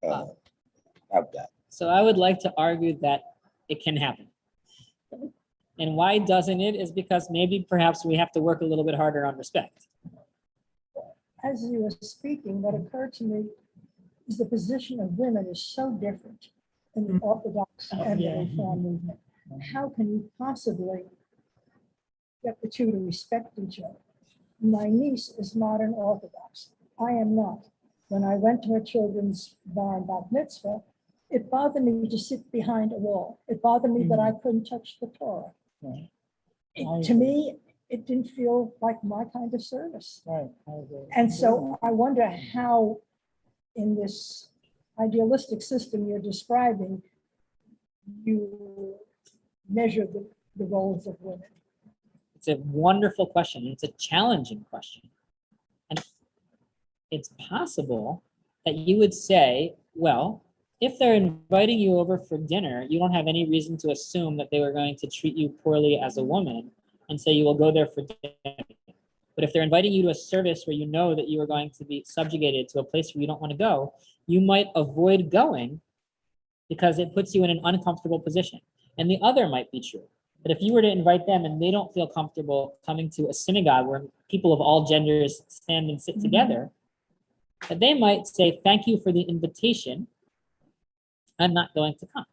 Speaker 6: have that?
Speaker 3: So I would like to argue that it can happen. And why doesn't it is because maybe perhaps we have to work a little bit harder on respect.
Speaker 8: As you were speaking, what occurred to me is the position of women is so different in the Orthodox and the Reform movement. How can you possibly get the two to respect each other? My niece is modern Orthodox. I am not. When I went to her children's bar and bat mitzvah, it bothered me to sit behind a wall. It bothered me that I couldn't touch the Torah.
Speaker 1: Right.
Speaker 8: To me, it didn't feel like my kind of service.
Speaker 1: Right. I agree.
Speaker 8: And so I wonder how, in this idealistic system you're describing, you measure the roles of women.
Speaker 3: It's a wonderful question. It's a challenging question. And it's possible that you would say, well, if they're inviting you over for dinner, you don't have any reason to assume that they were going to treat you poorly as a woman, and so you will go there for dinner. But if they're inviting you to a service where you know that you are going to be subjugated to a place where you don't want to go, you might avoid going because it puts you in an uncomfortable position. And the other might be true. But if you were to invite them and they don't feel comfortable coming to a synagogue where people of all genders stand and sit together, that they might say, thank you for the invitation. I'm not going to come.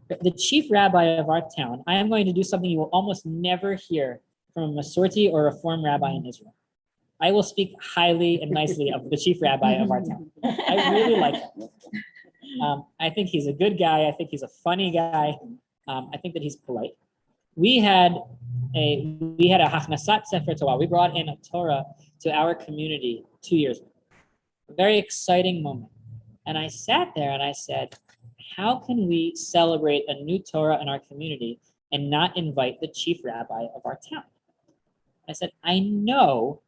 Speaker 3: The chief rabbi of our town, I am going to do something you will almost never hear from a Masorti or Reform rabbi in Israel. I will speak highly and nicely of the chief rabbi of our town. I really like him. I think he's a good guy. I think he's a funny guy. I think that he's polite. We had a Hachnasat Sefer Torah. We brought in a Torah to our community 2 years ago. A very exciting moment. And I sat there and I said, how can we celebrate a new Torah in our community and not invite the chief rabbi of our town? I said, I know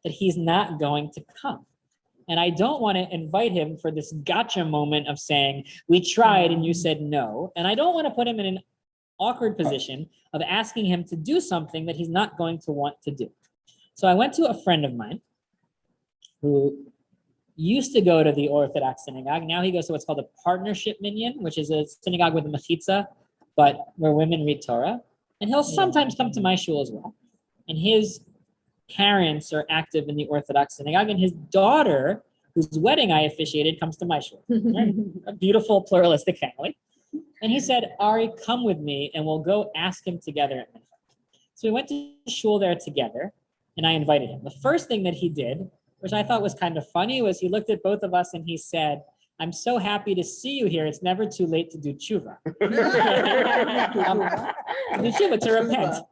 Speaker 3: that he's not going to come. And I don't want to invite him for this gotcha moment of saying, we tried and you said no. And I don't want to put him in an awkward position of asking him to do something that he's not going to want to do. So I went to a friend of mine who used to go to the Orthodox synagogue. Now he goes to what's called a partnership minyan, which is a synagogue with a mechitza, but where women read Torah. And he'll sometimes come to my shul as well. And his parents are active in the Orthodox synagogue, and his daughter, whose wedding I officiated, comes to my shul. Right? A beautiful pluralistic family. And he said, Arie, come with me and we'll go ask him together at mincha. So we went to shul there together and I invited him. The first thing that he did, which I thought was kind of funny, was he looked at both of us and he said, I'm so happy to see you here. It's never too late to do tshuva. To repent.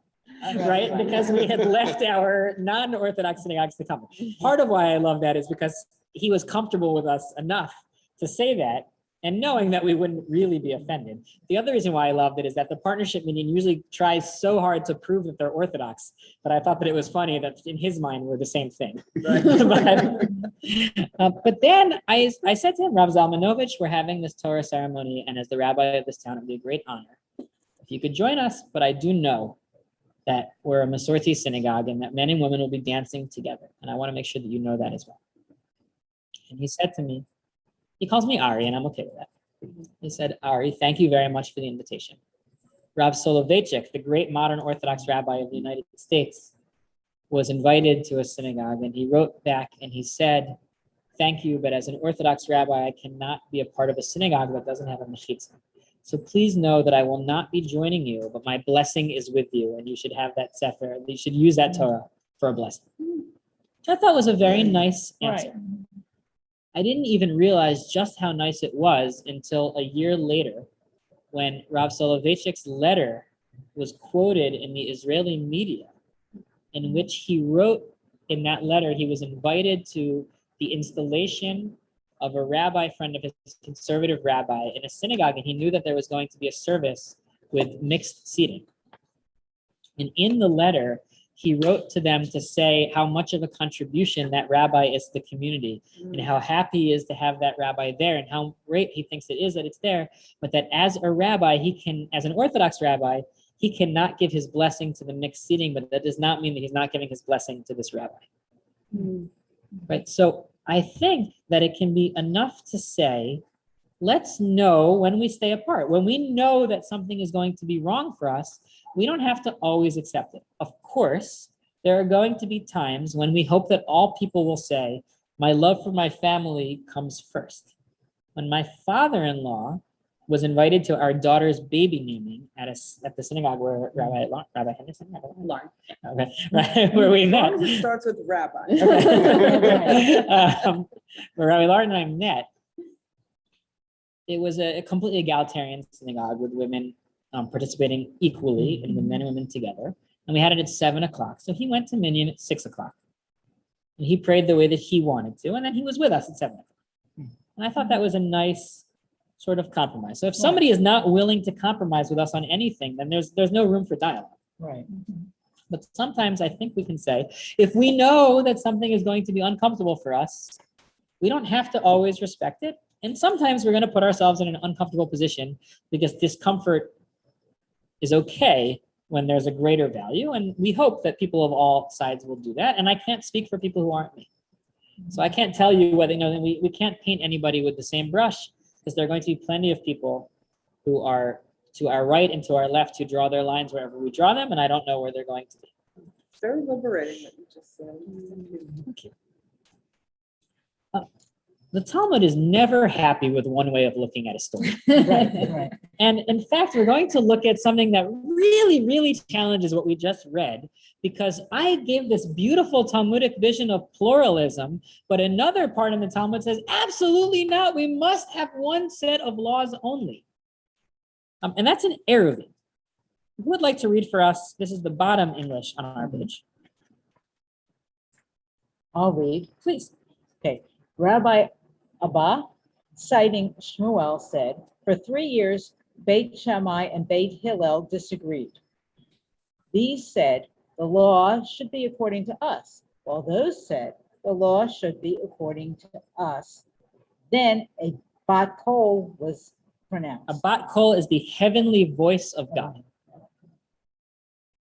Speaker 3: Right? Because we had left our non-Orthodox synagogues to come. Part of why I love that is because he was comfortable with us enough to say that. and knowing that we wouldn't really be offended. The other reason why I loved it is that the partnership meeting usually tries so hard to prove that they're Orthodox, but I thought that it was funny that in his mind we're the same thing. But then I said to him, Rav Zalmanovich, we're having this Torah ceremony, and as the rabbi of this town, it would be a great honor if you could join us, but I do know that we're a Masorti synagogue and that men and women will be dancing together, and I want to make sure that you know that as well. And he said to me, he calls me Arie, and I'm okay with that. He said, Arie, thank you very much for the invitation. Rav Soloveitchik, the great modern Orthodox rabbi of the United States, was invited to a synagogue, and he wrote back and he said, thank you, but as an Orthodox rabbi, I cannot be a part of a synagogue that doesn't have a mechitza. So please know that I will not be joining you, but my blessing is with you, and you should have that sefer. You should use that Torah for a blessing. Which I thought was a very nice answer.
Speaker 1: Right.
Speaker 3: I didn't even realize just how nice it was until a year later when Rav Soloveitchik's letter was quoted in the Israeli media, in which he wrote in that letter, he was invited to the installation of a rabbi friend of his, conservative rabbi, in a synagogue, and he knew that there was going to be a service with mixed seating. And in the letter, he wrote to them to say how much of a contribution that rabbi is to the community, and how happy he is to have that rabbi there, and how great he thinks it is that it's there, but that as a rabbi, he can, as an Orthodox rabbi, he cannot give his blessing to the mixed seating, but that does not mean that he's not giving his blessing to this rabbi. Right, so I think that it can be enough to say, let's know when we stay apart. When we know that something is going to be wrong for us, we don't have to always accept it. Of course, there are going to be times when we hope that all people will say, my love for my family comes first. When my father-in-law was invited to our daughter's baby naming at the synagogue where Rabbi Henderson,
Speaker 2: Lauren.
Speaker 3: okay, right, where we met.
Speaker 4: It starts with rabbi.
Speaker 3: Okay. Where Rabbi Lauren and I met, it was a completely egalitarian synagogue with women participating equally, and the men and women together. And we had it at 7 o'clock. So he went to Minyan at 6 o'clock. And he prayed the way that he wanted to, and then he was with us at 7 o'clock. And I thought that was a nice sort of compromise. So if somebody is not willing to compromise with us on anything, then there's no room for dialogue.
Speaker 1: Right.
Speaker 3: But sometimes I think we can say, if we know that something is going to be uncomfortable for us, we don't have to always respect it. And sometimes we're going to put ourselves in an uncomfortable position because discomfort is okay when there's a greater value. And we hope that people of all sides will do that. And I can't speak for people who aren't me. So I can't tell you whether, we can't paint anybody with the same brush, because there are going to be plenty of people who are to our right and to our left who draw their lines wherever we draw them, and I don't know where they're going to be.
Speaker 4: Very liberating what you just said.
Speaker 3: Okay. The Talmud is never happy with one way of looking at a story.
Speaker 1: Right.
Speaker 3: And in fact, we're going to look at something that really, really challenges what we just read, because I gave this beautiful Talmudic vision of pluralism, but another part in the Talmud says, absolutely not. We must have one set of laws only. And that's an Eruvin. Who would like to read for us? This is the bottom English on our page.
Speaker 1: I'll read.
Speaker 3: Please.
Speaker 1: Okay. Rabbi Abba, citing Shmuel, said, for 3 years, Beit Shammai and Beit Hillel disagreed. These said, the law should be according to us, while those said, the law should be according to us. Then a bat kol was pronounced.
Speaker 3: A bat kol is the heavenly voice of God.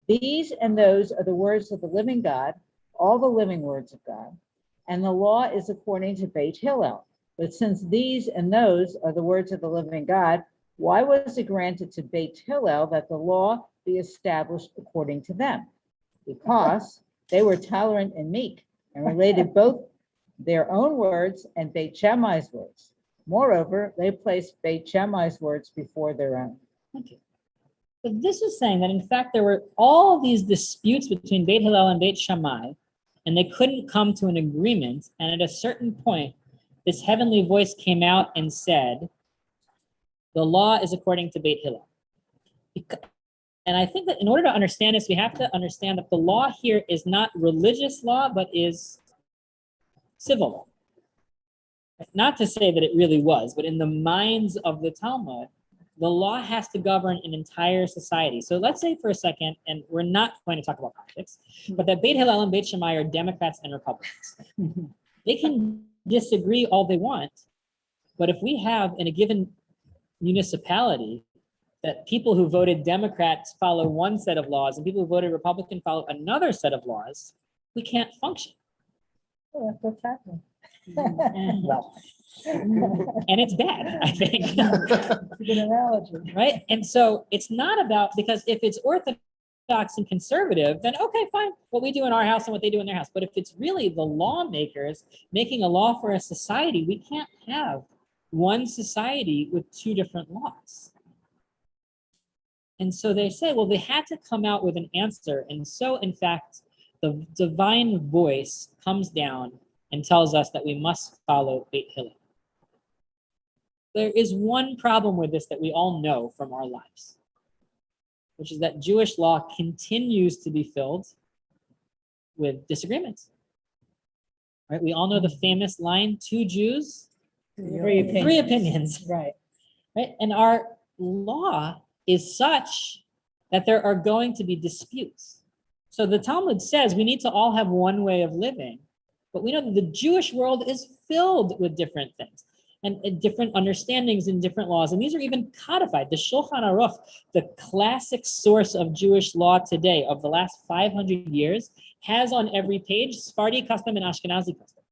Speaker 1: These and those are the words of the living God, all the living words of God, and the law is according to Beit Hillel. But since these and those are the words of the living God, why was it granted to Beit Hillel that the law be established according to them? Because they were tolerant and meek and related both their own words and Beit Shammai's words. Moreover, they placed Beit Shammai's words before their own.
Speaker 3: Thank you. But this is saying that in fact there were all these disputes between Beit Hillel and Beit Shammai, and they couldn't come to an agreement. And at a certain point, this heavenly voice came out and said, the law is according to Beit Hillel. And I think that in order to understand this, we have to understand that the law here is not religious law, but is civil law. Not to say that it really was, but in the minds of the Talmud, the law has to govern an entire society. So let's say for a second, and we're not going to talk about politics, but that Beit Hillel and Beit Shammai are Democrats and Republicans. They can disagree all they want, but if we have in a given municipality that people who voted Democrats follow one set of laws and people who voted Republican follow another set of laws, we can't function.
Speaker 8: Oh, that's what's happening.
Speaker 3: Well, and it's bad, I think.
Speaker 8: It's a good analogy.
Speaker 3: Right? And so it's not about, because if it's orthodox and conservative, then okay, fine, what we do in our house and what they do in their house. But if it's really the lawmakers making a law for a society, we can't have one society with two different laws. And so they say, well, they had to come out with an answer. And so, in fact, the divine voice comes down and tells us that we must follow Beit Hillel. There is one problem with this that we all know from our lives, which is that Jewish law continues to be filled with disagreements. Right? We all know the famous line, 2 Jews,
Speaker 1: Three opinions.
Speaker 3: 3 opinions.
Speaker 1: Right.
Speaker 3: Right? And our law is such that there are going to be disputes. So the Talmud says we need to all have one way of living, but we know that the Jewish world is filled with different things and different understandings and different laws. And these are even codified. The Shulchan Aruch, the classic source of Jewish law today of the last 500 years, has on every page Sephardi custom and Ashkenazi custom.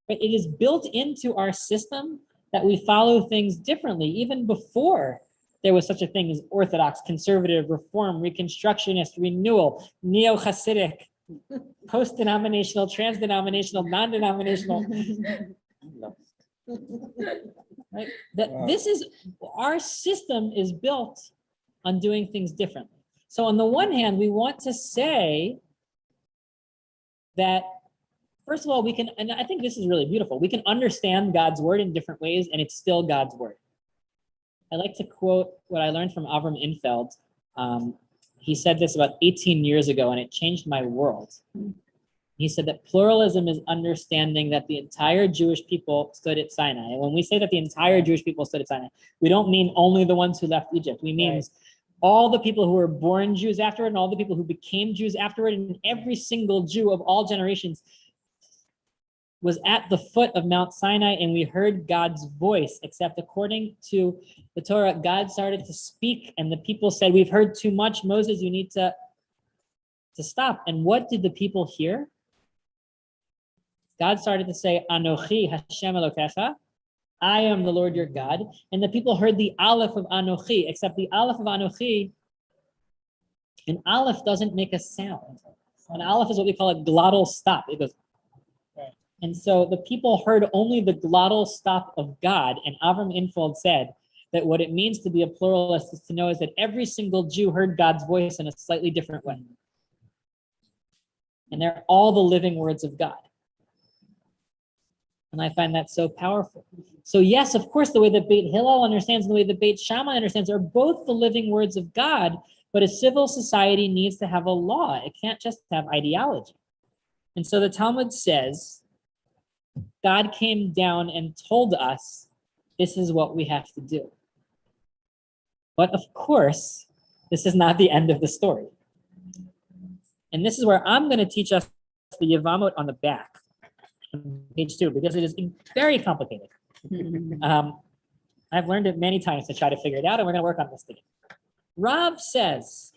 Speaker 3: But it is built into our system that we follow things differently, even before there was such a thing as Orthodox, conservative, Reform, Reconstructionist, renewal, neo-Hasidic, post-denominational, trans-denominational, non-denominational. Right? That this is, our system is built on doing things differently. So on the one hand, we want to say that, first of all, we can, and I think this is really beautiful, we can understand God's word in different ways and it's still God's word. I like to quote what I learned from Avram Infeld. He said this about 18 years ago and it changed my world. He said that pluralism is understanding that the entire Jewish people stood at Sinai. And when we say that the entire Jewish people stood at Sinai, we don't mean only the ones who left Egypt. We mean all the people who were born Jews afterward and all the people who became Jews afterward, and every single Jew of all generations was at the foot of Mount Sinai, and we heard God's voice, except according to the Torah, God started to speak and the people said, we've heard too much, Moses, you need to stop. And what did the people hear? God started to say, Anochi Hashem Elokecha, I am the Lord your God. And the people heard the Aleph of Anochi, except the Aleph of Anochi, an Aleph doesn't make a sound. An Aleph is what we call a glottal stop. It goes, and so the people heard only the glottal stop of God. And Avram Infeld said that what it means to be a pluralist is to know is that every single Jew heard God's voice in a slightly different way. And they're all the living words of God. And I find that so powerful. So yes, of course, the way that Beit Hillel understands and the way that Beit Shammai understands are both the living words of God, but a civil society needs to have a law. It can't just have ideology. And so the Talmud says, God came down and told us, this is what we have to do. But of course, this is not the end of the story. And this is where I'm going to teach us the Yevamot on the back, page 2, because it is very complicated. I've learned it many times to try to figure it out, and we're going to work on this today. Rav says,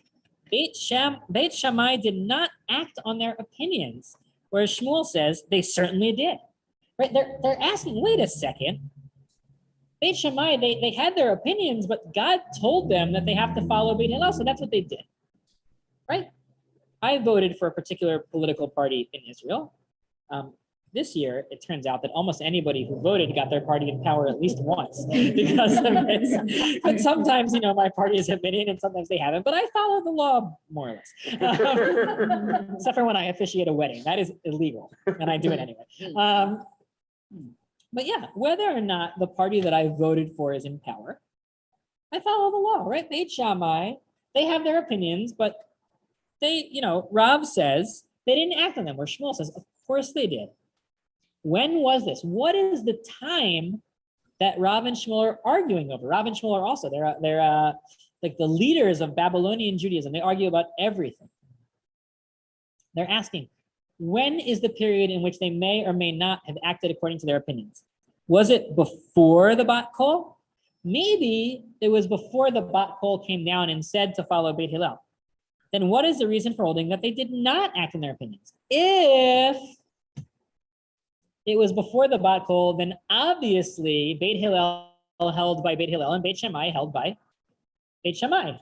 Speaker 3: Beit Shammai did not act on their opinions, whereas Shmuel says they certainly did. Right? They're asking, wait a second. Beit Shammai, they had their opinions, but God told them that they have to follow Beit Hillel, so that's what they did. Right? I voted for a particular political party in Israel. This year, it turns out that almost anybody who voted got their party in power at least once because of it. But sometimes, my parties have been in and sometimes they haven't, but I follow the law more or less. Except for when I officiate a wedding. That is illegal, and I do it anyway. But yeah, whether or not the party that I voted for is in power, I follow the law, right? Beit Shammai, they have their opinions, but they, Rav says they didn't act on them, where Shmuel says, of course they did. When was this? What is the time that Rav and Shmuel are arguing over? Rav and Shmuel are also, they're like the leaders of Babylonian Judaism. They argue about everything. They're asking, when is the period in which they may or may not have acted according to their opinions? Was it before the Bat Kol? Maybe it was before the Bat Kol came down and said to follow Beit Hillel. Then what is the reason for holding that they did not act in their opinions? If it was before the Bat Kol, then obviously Beit Hillel held by Beit Hillel and Beit Shammai held by Beit Shammai.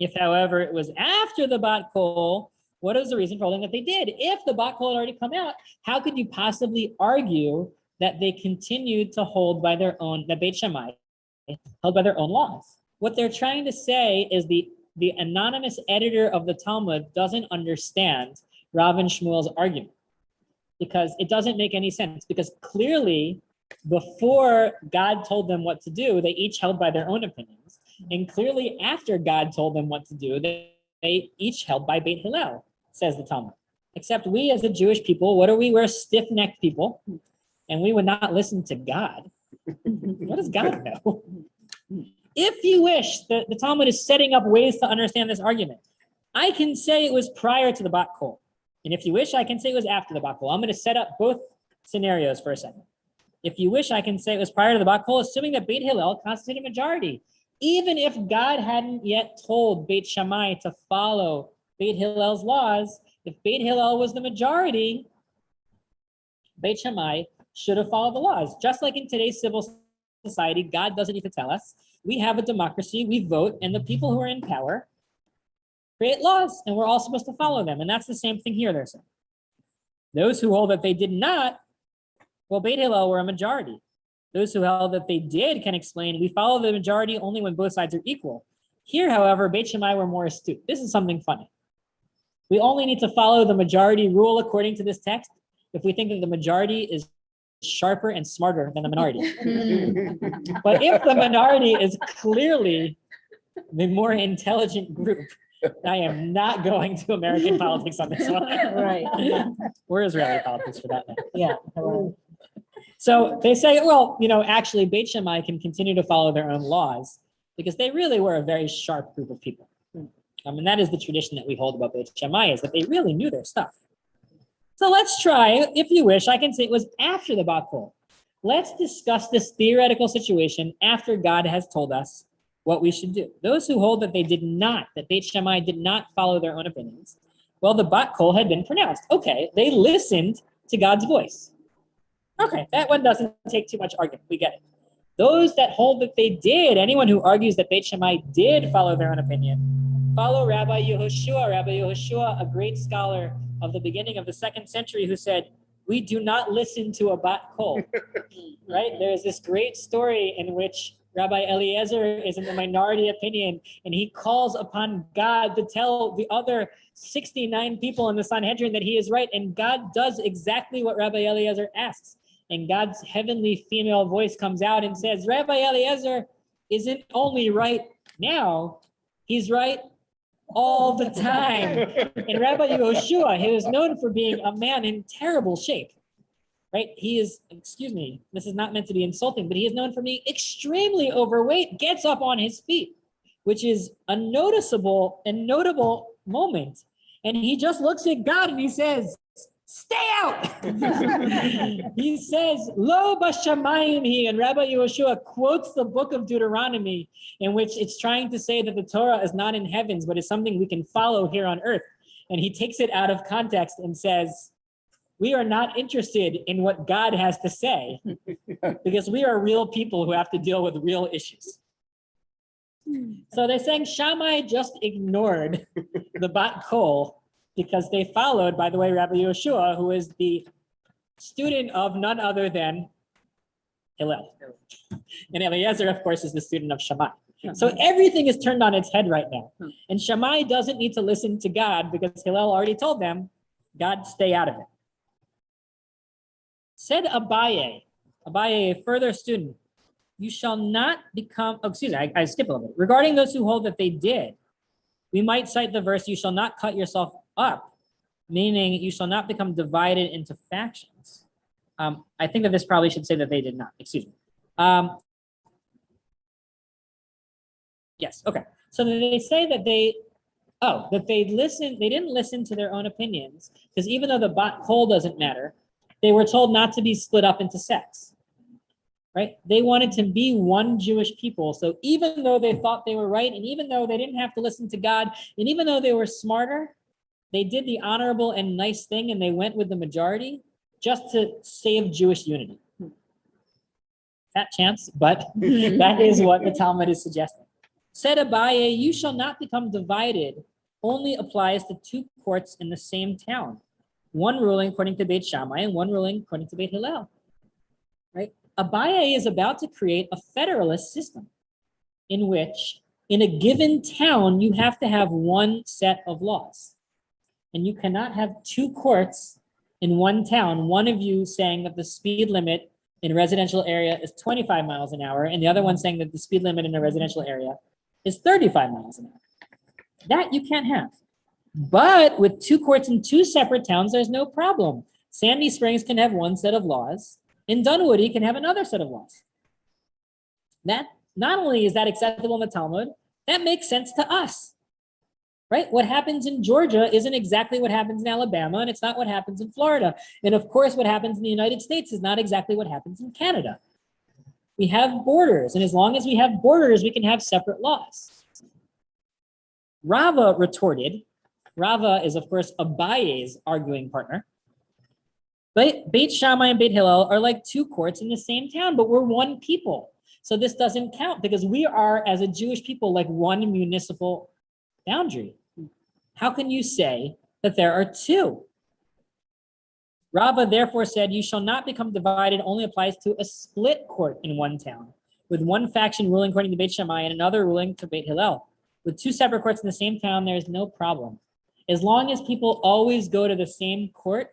Speaker 3: If, however, it was after the Bat Kol, what is the reason for holding that they did? If the Bat Kol had already come out, how could you possibly argue that they continued to hold by their own, that Beit Shammai held by their own laws? What they're trying to say is the anonymous editor of the Talmud doesn't understand Rav and Shmuel's argument, because it doesn't make any sense, because clearly before God told them what to do, they each held by their own opinions. And clearly after God told them what to do, they each held by Beit Hillel, says the Talmud. Except we as a Jewish people, what are we? We're stiff-necked people, and we would not listen to God. What does God know? If you wish, the Talmud is setting up ways to understand this argument. I can say it was prior to the Bat Kol. And if you wish, I can say it was after the Bat Kol. I'm going to set up both scenarios for a second. If you wish, I can say it was prior to the Bat Kol, assuming that Beit Hillel constituted a majority. Even if God hadn't yet told Beit Shammai to follow Beit Hillel's laws, if Beit Hillel was the majority, Beit Shammai should have followed the laws. Just like in today's civil society, God doesn't need to tell us. We have a democracy, we vote, and the people who are in power create laws, and we're all supposed to follow them. And that's the same thing here, they're saying. Those who hold that they did not, well, Beit Hillel were a majority. Those who held that they did can explain, we follow the majority only when both sides are equal. Here, however, Beit Shammai were more astute. This is something funny. We only need to follow the majority rule according to this text if we think that the majority is sharper and smarter than the minority. But if the minority is clearly the more intelligent group, I am not going to American politics on this one.
Speaker 1: Right.
Speaker 3: Or Israeli politics for that matter.
Speaker 1: Yeah. Hello.
Speaker 3: So they say, well, actually Beit Shammai can continue to follow their own laws because they really were a very sharp group of people. And that is the tradition that we hold about Beit Shammai, is that they really knew their stuff. So let's try, if you wish, I can say it was after the Bat Kol. Let's discuss this theoretical situation after God has told us what we should do. Those who hold that they did not, that Beit Shammai did not follow their own opinions, well, the Bat Kol had been pronounced. Okay, they listened to God's voice. Okay, that one doesn't take too much argument. We get it. Those that hold that they did, anyone who argues that Beit Shammai did follow their own opinion, follow Rabbi Yehoshua. Rabbi Yehoshua, a great scholar of the beginning of the 2nd century, who said, we do not listen to a Bat Kol. Right? There's this great story in which Rabbi Eliezer is in the minority opinion, and he calls upon God to tell the other 69 people in the Sanhedrin that he is right, and God does exactly what Rabbi Eliezer asks. And God's heavenly female voice comes out and says, Rabbi Eliezer isn't only right now, he's right all the time. And Rabbi Yehoshua, he was known for being a man in terrible shape, right? He is, excuse me, this is not meant to be insulting, but he is known for being extremely overweight, gets up on his feet, which is a noticeable and notable moment. And he just looks at God and he says, stay out. He says, Lo b'shamayim hi, and Rabbi Yehoshua quotes the book of Deuteronomy, in which it's trying to say that the Torah is not in heavens, but is something we can follow here on earth. And he takes it out of context and says, we are not interested in what God has to say, because we are real people who have to deal with real issues. So they're saying Shammai just ignored the Bat Kol because they followed, by the way, Rabbi Yehoshua, who is the student of none other than Hillel. And Eliezer, of course, is the student of Shammai. So everything is turned on its head right now. And Shammai doesn't need to listen to God because Hillel already told them, God, stay out of it. Said Abaye, a further student, you shall not become, I skipped a little bit. Regarding those who hold that they did, we might cite the verse, you shall not cut yourself up meaning you shall not become divided into factions. I think that this probably should say that they did not, excuse me. Yes, okay. So they say that they didn't listen to their own opinions, because even though the bat kol doesn't matter, they were told not to be split up into sects, right? They wanted to be one Jewish people. So even though they thought they were right, and even though they didn't have to listen to God, and even though they were smarter, they did the honorable and nice thing, and they went with the majority just to save Jewish unity. Fat chance, but that is what the Talmud is suggesting. Said Abaye, you shall not become divided, only applies to two courts in the same town. One ruling according to Beit Shammai and one ruling according to Beit Hillel. Right? Abaye is about to create a federalist system in which, in a given town, you have to have one set of laws. And you cannot have two courts in one town, one of you saying that the speed limit in a residential area is 25 miles an hour, and the other one saying that the speed limit in a residential area is 35 miles an hour. That you can't have. But with two courts in two separate towns, there's no problem. Sandy Springs can have one set of laws, and Dunwoody can have another set of laws. That not only is that acceptable in the Talmud, that makes sense to us, right? What happens in Georgia isn't exactly what happens in Alabama, and it's not what happens in Florida. And of course, what happens in the United States is not exactly what happens in Canada. We have borders, and as long as we have borders, we can have separate laws. Rava retorted. Rava is, of course, Abaye's arguing partner. But Beit Shammai and Beit Hillel are like two courts in the same town, but we're one people. So this doesn't count because we are, as a Jewish people, like one municipal boundary. How can you say that there are two? Rava therefore said, you shall not become divided only applies to a split court in one town, with one faction ruling according to Beit Shammai and another ruling to Beit Hillel. With two separate courts in the same town, there is no problem. As long as people always go to the same court,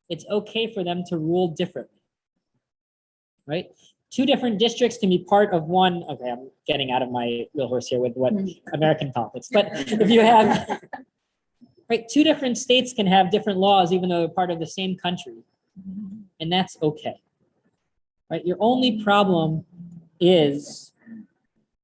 Speaker 3: it's okay for them to rule differently, right? Two different districts can be part of one. Okay, I'm getting out of my real horse here with what American politics. But if you have, right, two different states can have different laws even though they're part of the same country, and that's okay, right? Your only problem is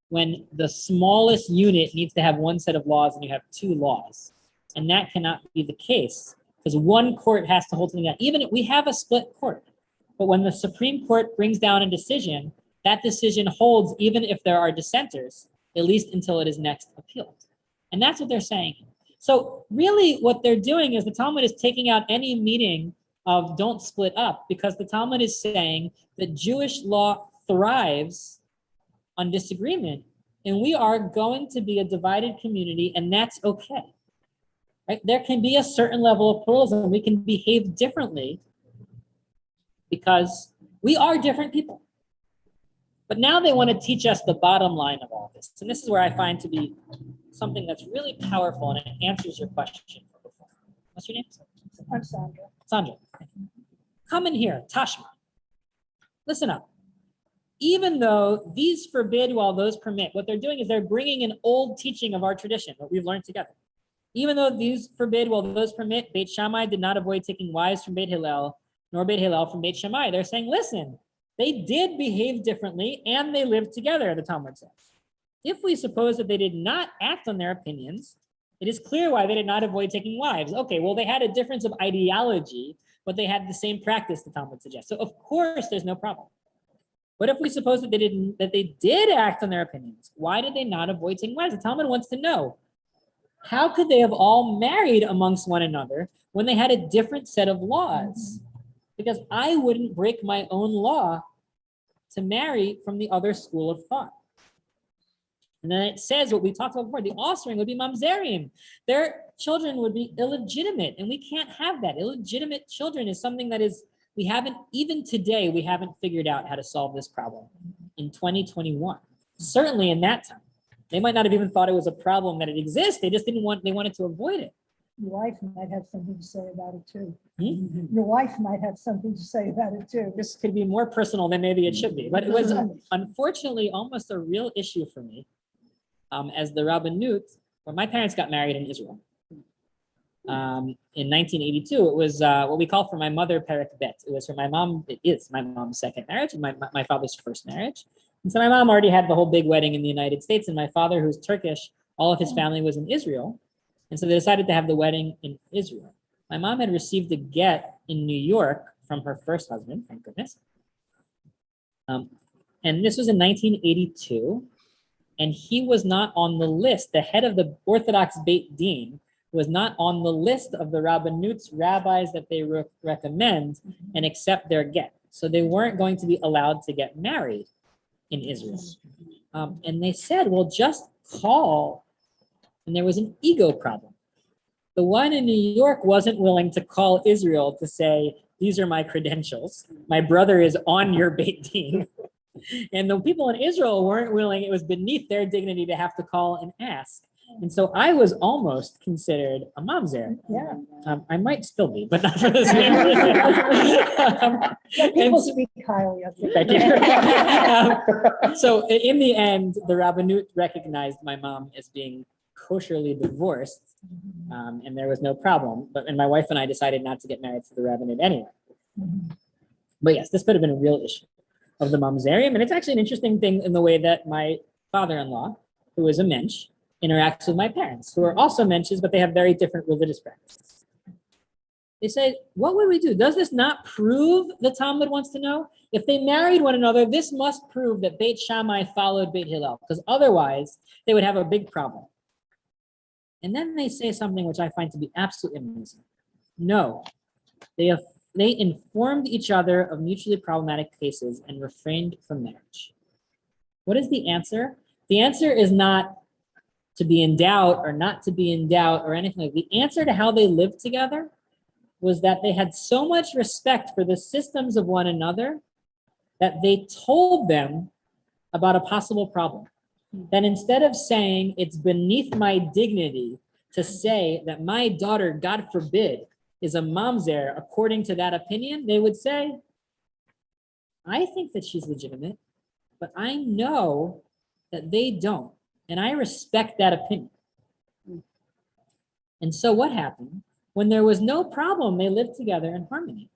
Speaker 3: when the smallest unit needs to have one set of laws and you have two laws, and that cannot be the case. Because one court has to hold something down. Even if we have a split court, but when the Supreme Court brings down a decision, that decision holds even if there are dissenters, at least until it is next appealed. And that's what they're saying. So really what they're doing is the Talmud is taking out any meaning of don't split up, because the Talmud is saying that Jewish law thrives on disagreement, and we are going to be a divided community, and that's okay. Right? There can be a certain level of pluralism. We can behave differently because we are different people. But now they want to teach us the bottom line of all this. And this is where I find to be something that's really powerful, and it answers your question from before. What's your name?
Speaker 8: I'm Sandra.
Speaker 3: Sandra. Come in here, Tashma. Listen up. Even though these forbid while those permit, what they're doing is they're bringing an old teaching of our tradition, what we've learned together. Even though these forbid while those permit, Beit Shammai did not avoid taking wives from Beit Hillel, nor Beit Hillel from Beit Shammai. They're saying, listen, they did behave differently and they lived together, the Talmud says. If we suppose that they did not act on their opinions, it is clear why they did not avoid taking wives. Okay, well, they had a difference of ideology, but they had the same practice, the Talmud suggests. So of course there's no problem. But if we suppose that they did act on their opinions, why did they not avoid taking wives? The Talmud wants to know, how could they have all married amongst one another when they had a different set of laws? Because I wouldn't break my own law to marry from the other school of thought. And then it says what we talked about before, the offspring would be mamzerim. Their children would be illegitimate, and we can't have that. Illegitimate children is something that is, we haven't figured out how to solve this problem in 2021. Certainly in that time. They might not have even thought it was a problem that it exists. They just they wanted to avoid it.
Speaker 8: Your wife might have something to say about it too.
Speaker 3: Hmm?
Speaker 8: Your wife might have something to say about it too.
Speaker 3: This could be more personal than maybe it should be, but it was unfortunately almost a real issue for me as the Rabbanut, when my parents got married in Israel. in 1982. It was what we call for my mother Perek Bet. It was for my mom. It is my mom's second marriage and my father's first marriage. And so my mom already had the whole big wedding in the United States, and my father, who's Turkish, all of his family was in Israel. And so they decided to have the wedding in Israel. My mom had received a get in New York from her first husband, thank goodness. And this was in 1982. And he was not on the list. The head of the Orthodox Beit Din was not on the list of the Rabbanut's rabbis that they recommend and accept their get. So they weren't going to be allowed to get married in Israel. And they said, well, just call. And there was an ego problem. The one in New York wasn't willing to call Israel to say, these are my credentials. My brother is on your Beit Din. And the people in Israel weren't willing. It was beneath their dignity to have to call and ask. And so I was almost considered a mamzer.
Speaker 8: Yeah.
Speaker 3: I might still be, but not for this family.
Speaker 8: People speak highly of you.
Speaker 3: Thank you. So in the end, the Rabbanut recognized my mom as being kosherly divorced, and there was no problem. And my wife and I decided not to get married to the Rabbanut anyway. But yes, this could have been a real issue of the mamzerium, and it's actually an interesting thing in the way that my father-in-law, who is a mensch, interacts with my parents, who are also mensches, but they have very different religious practices. They say, what would we do? Does this not prove, the Talmud wants to know, if they married one another, this must prove that Beit Shammai followed Beit Hillel, because otherwise they would have a big problem. And then they say something which I find to be absolutely amazing. No, they informed each other of mutually problematic cases and refrained from marriage. What is the answer? The answer is not to be in doubt or not to be in doubt or anything like that. The answer to how they lived together was that they had so much respect for the systems of one another that they told them about a possible problem. That instead of saying it's beneath my dignity to say that my daughter, God forbid, is a mamzer according to that opinion, they would say, I think that she's legitimate, but I know that they don't, and I respect that opinion. And so what happened? When there was no problem, they lived together in harmony.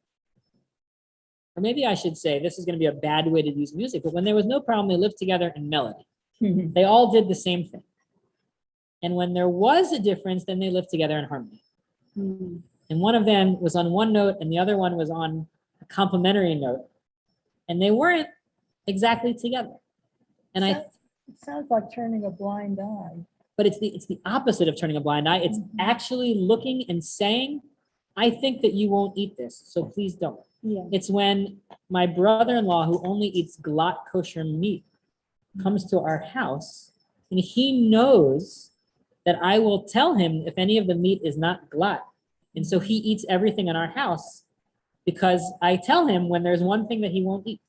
Speaker 3: Or maybe I should say, this is going to be a bad way to use music, but when there was no problem, they lived together in melody. They all did the same thing. And when there was a difference, then they lived together in harmony. And one of them was on one note and the other one was on a complementary note. And they weren't exactly together. And
Speaker 8: It sounds like turning a blind eye.
Speaker 3: But it's the opposite of turning a blind eye. It's actually looking and saying, I think that you won't eat this, so please don't.
Speaker 8: Yeah.
Speaker 3: It's when my brother-in-law, who only eats glatt kosher meat, comes to our house, and he knows that I will tell him if any of the meat is not glatt. And so he eats everything in our house because I tell him when there's one thing that he won't eat.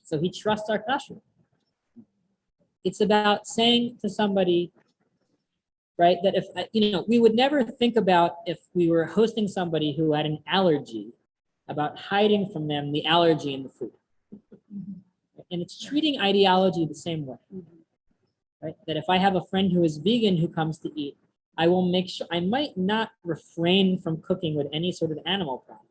Speaker 3: So he trusts our kashrut. It's about saying to somebody, right, that if, we would never think about if we were hosting somebody who had an allergy, about hiding from them the allergy in the food. And it's treating ideology the same way, right? That if I have a friend who is vegan who comes to eat, I will make sure, I might not refrain from cooking with any sort of animal product,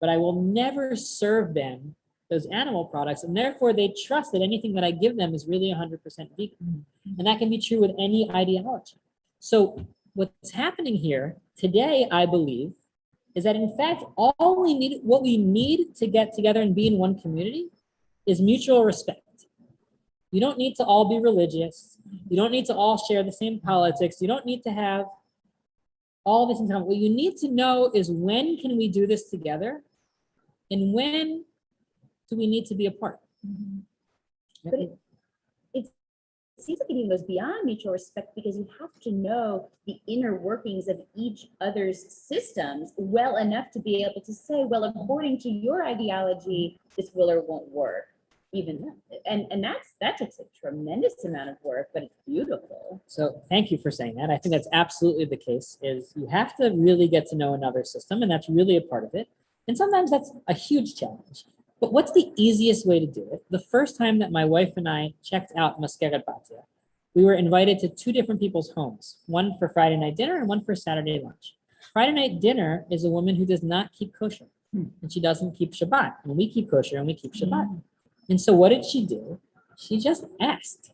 Speaker 3: but I will never serve them those animal products, and therefore they trust that anything that I give them is really 100% vegan. And that can be true with any ideology. So what's happening here today, I believe, is that in fact, what we need to get together and be in one community is mutual respect. You don't need to all be religious. You don't need to all share the same politics. You don't need to have all this in common. What you need to know is when can we do this together and when do we need to be apart?
Speaker 2: But it seems like it even goes beyond mutual respect because you have to know the inner workings of each other's systems well enough to be able to say, well, according to your ideology, this will or won't work. Even then. And that takes a tremendous amount of work, but it's beautiful.
Speaker 3: So thank you for saying that. I think that's absolutely the case, is you have to really get to know another system, and that's really a part of it. And sometimes that's a huge challenge. But what's the easiest way to do it? The first time that my wife and I checked out Maskeret Batya we were invited to two different people's homes, one for Friday night dinner and one for Saturday lunch. Friday night dinner is a woman who does not keep kosher, and she doesn't keep Shabbat, and we keep kosher and we keep Shabbat. And so what did she do? She just asked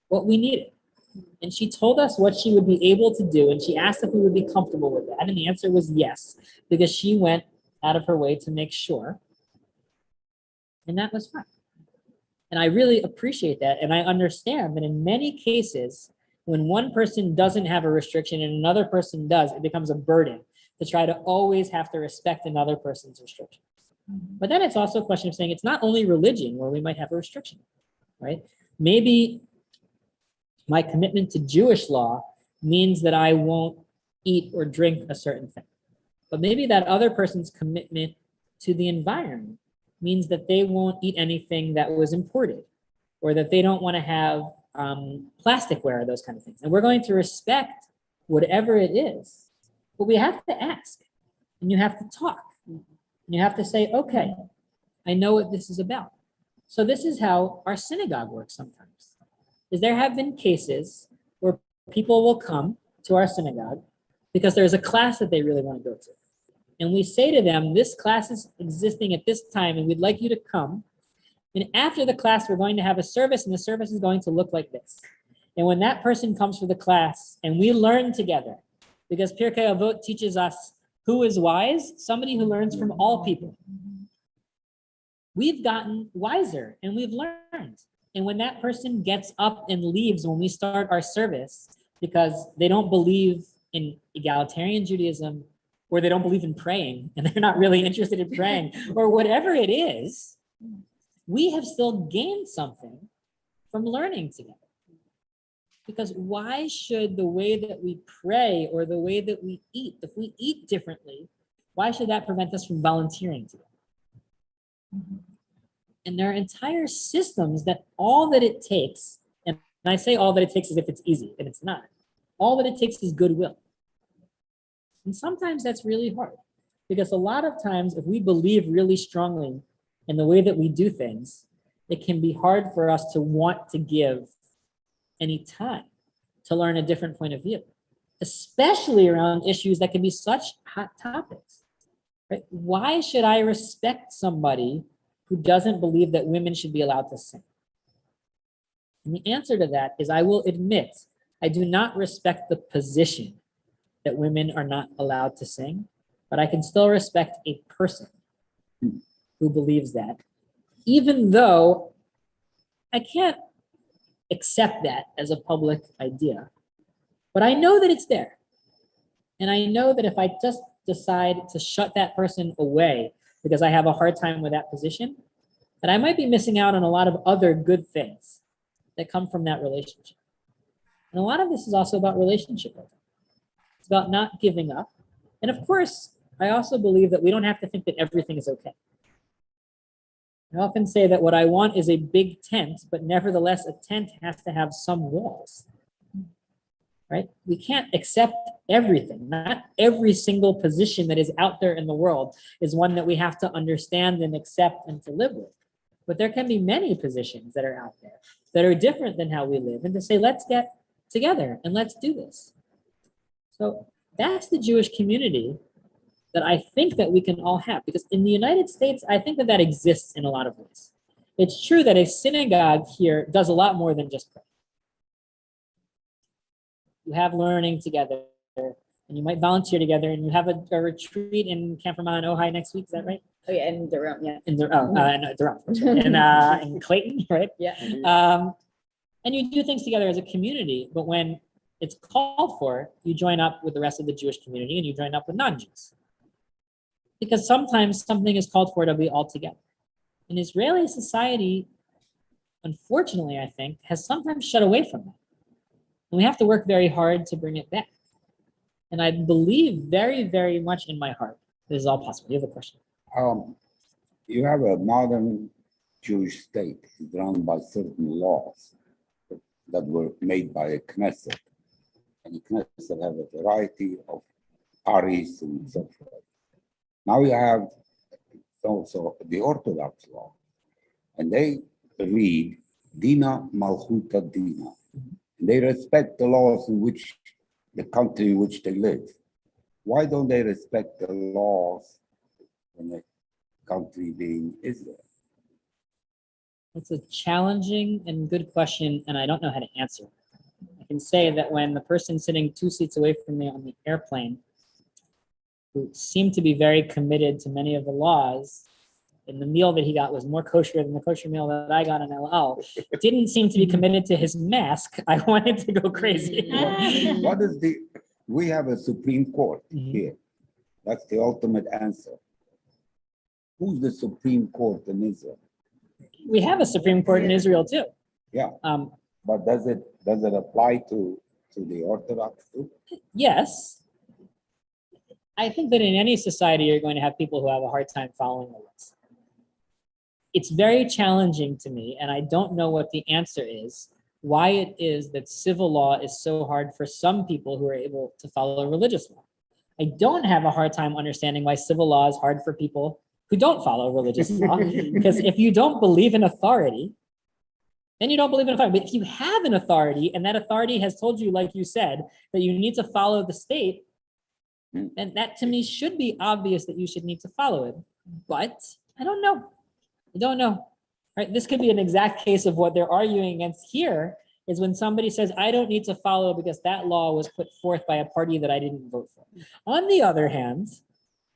Speaker 3: what we needed. And she told us what she would be able to do, and she asked if we would be comfortable with that. And the answer was yes, because she went out of her way to make sure. And that was fine. And I really appreciate that. And I understand that in many cases, when one person doesn't have a restriction and another person does, it becomes a burden to try to always have to respect another person's restrictions. But then it's also a question of saying it's not only religion where we might have a restriction, right? Maybe my commitment to Jewish law means that I won't eat or drink a certain thing. But maybe that other person's commitment to the environment means that they won't eat anything that was imported, or that they don't want to have plasticware or those kind of things. And we're going to respect whatever it is, but we have to ask, and you have to talk, and you have to say, okay, I know what this is about. So this is how our synagogue works sometimes, is there have been cases where people will come to our synagogue because there's a class that they really want to go to. And we say to them, this class is existing at this time, and we'd like you to come. And after the class, we're going to have a service, and the service is going to look like this. And when that person comes for the class, and we learn together, because Pirkei Avot teaches us who is wise, somebody who learns from all people. We've gotten wiser, and we've learned. And when that person gets up and leaves when we start our service, because they don't believe in egalitarian Judaism, or they don't believe in praying, and they're not really interested in praying, or whatever it is, we have still gained something from learning together. Because why should the way that we pray or the way that we eat, if we eat differently, why should that prevent us from volunteering together? And there are entire systems that all that it takes, and I say all that it takes as if it's easy, and it's not. All that it takes is goodwill. And sometimes that's really hard, because a lot of times if we believe really strongly in the way that we do things, it can be hard for us to want to give any time to learn a different point of view, especially around issues that can be such hot topics. Right? Why should I respect somebody who doesn't believe that women should be allowed to sing? And the answer to that is I will admit I do not respect the position that women are not allowed to sing, but I can still respect a person who believes that, even though I can't accept that as a public idea. But I know that it's there. And I know that if I just decide to shut that person away because I have a hard time with that position, that I might be missing out on a lot of other good things that come from that relationship. And a lot of this is also about relationship building. It's about not giving up. And of course, I also believe that we don't have to think that everything is okay. I often say that what I want is a big tent, but nevertheless, a tent has to have some walls, right? We can't accept everything. Not every single position that is out there in the world is one that we have to understand and accept and to live with. But there can be many positions that are out there that are different than how we live, and to say, let's get together and let's do this. So that's the Jewish community that I think that we can all have, because in the United States, I think that that exists in a lot of ways. It's true that a synagogue here does a lot more than just pray. You have learning together, and you might volunteer together, and you have a retreat in Camp Vermont, Ojai next week. Is that right?
Speaker 2: Oh yeah, in Durham, yeah.
Speaker 3: In Durham, in Clayton, right?
Speaker 2: Yeah.
Speaker 3: And you do things together as a community, but when it's called for, you join up with the rest of the Jewish community, and you join up with non-Jews. Because sometimes something is called for to be all together. And Israeli society, unfortunately, I think, has sometimes shut away from that. And we have to work very hard to bring it back. And I believe very, very much in my heart this is all possible. You have a question?
Speaker 6: You have a modern Jewish state run by certain laws that were made by a Knesset. And the Knesset have a variety of Aries and so forth. Now you have also the Orthodox law, and they read Dina Malchuta Dina. They respect the laws in which the country in which they live. Why don't they respect the laws in the country being Israel?
Speaker 3: It's a challenging and good question, and I don't know how to answer. I can say that when the person sitting 2 seats away from me on the airplane, who seemed to be very committed to many of the laws, and the meal that he got was more kosher than the kosher meal that I got in El Al, didn't seem to be committed to his mask. I wanted to go crazy.
Speaker 6: What is we have a Supreme Court here. That's the ultimate answer. Who's the Supreme Court in Israel?
Speaker 3: We have a Supreme Court in Israel too.
Speaker 6: Yeah, but does it apply to the Orthodox too?
Speaker 3: Yes. I think that in any society, you're going to have people who have a hard time following the laws. It's very challenging to me, and I don't know what the answer is, why it is that civil law is so hard for some people who are able to follow religious law. I don't have a hard time understanding why civil law is hard for people who don't follow religious law, because if you don't believe in authority, then you don't believe in authority. But if you have an authority, and that authority has told you, like you said, that you need to follow the state, then that to me should be obvious that you should need to follow it. But I don't know. I don't know. Right? This could be an exact case of what they're arguing against here, is when somebody says, I don't need to follow because that law was put forth by a party that I didn't vote for. On the other hand,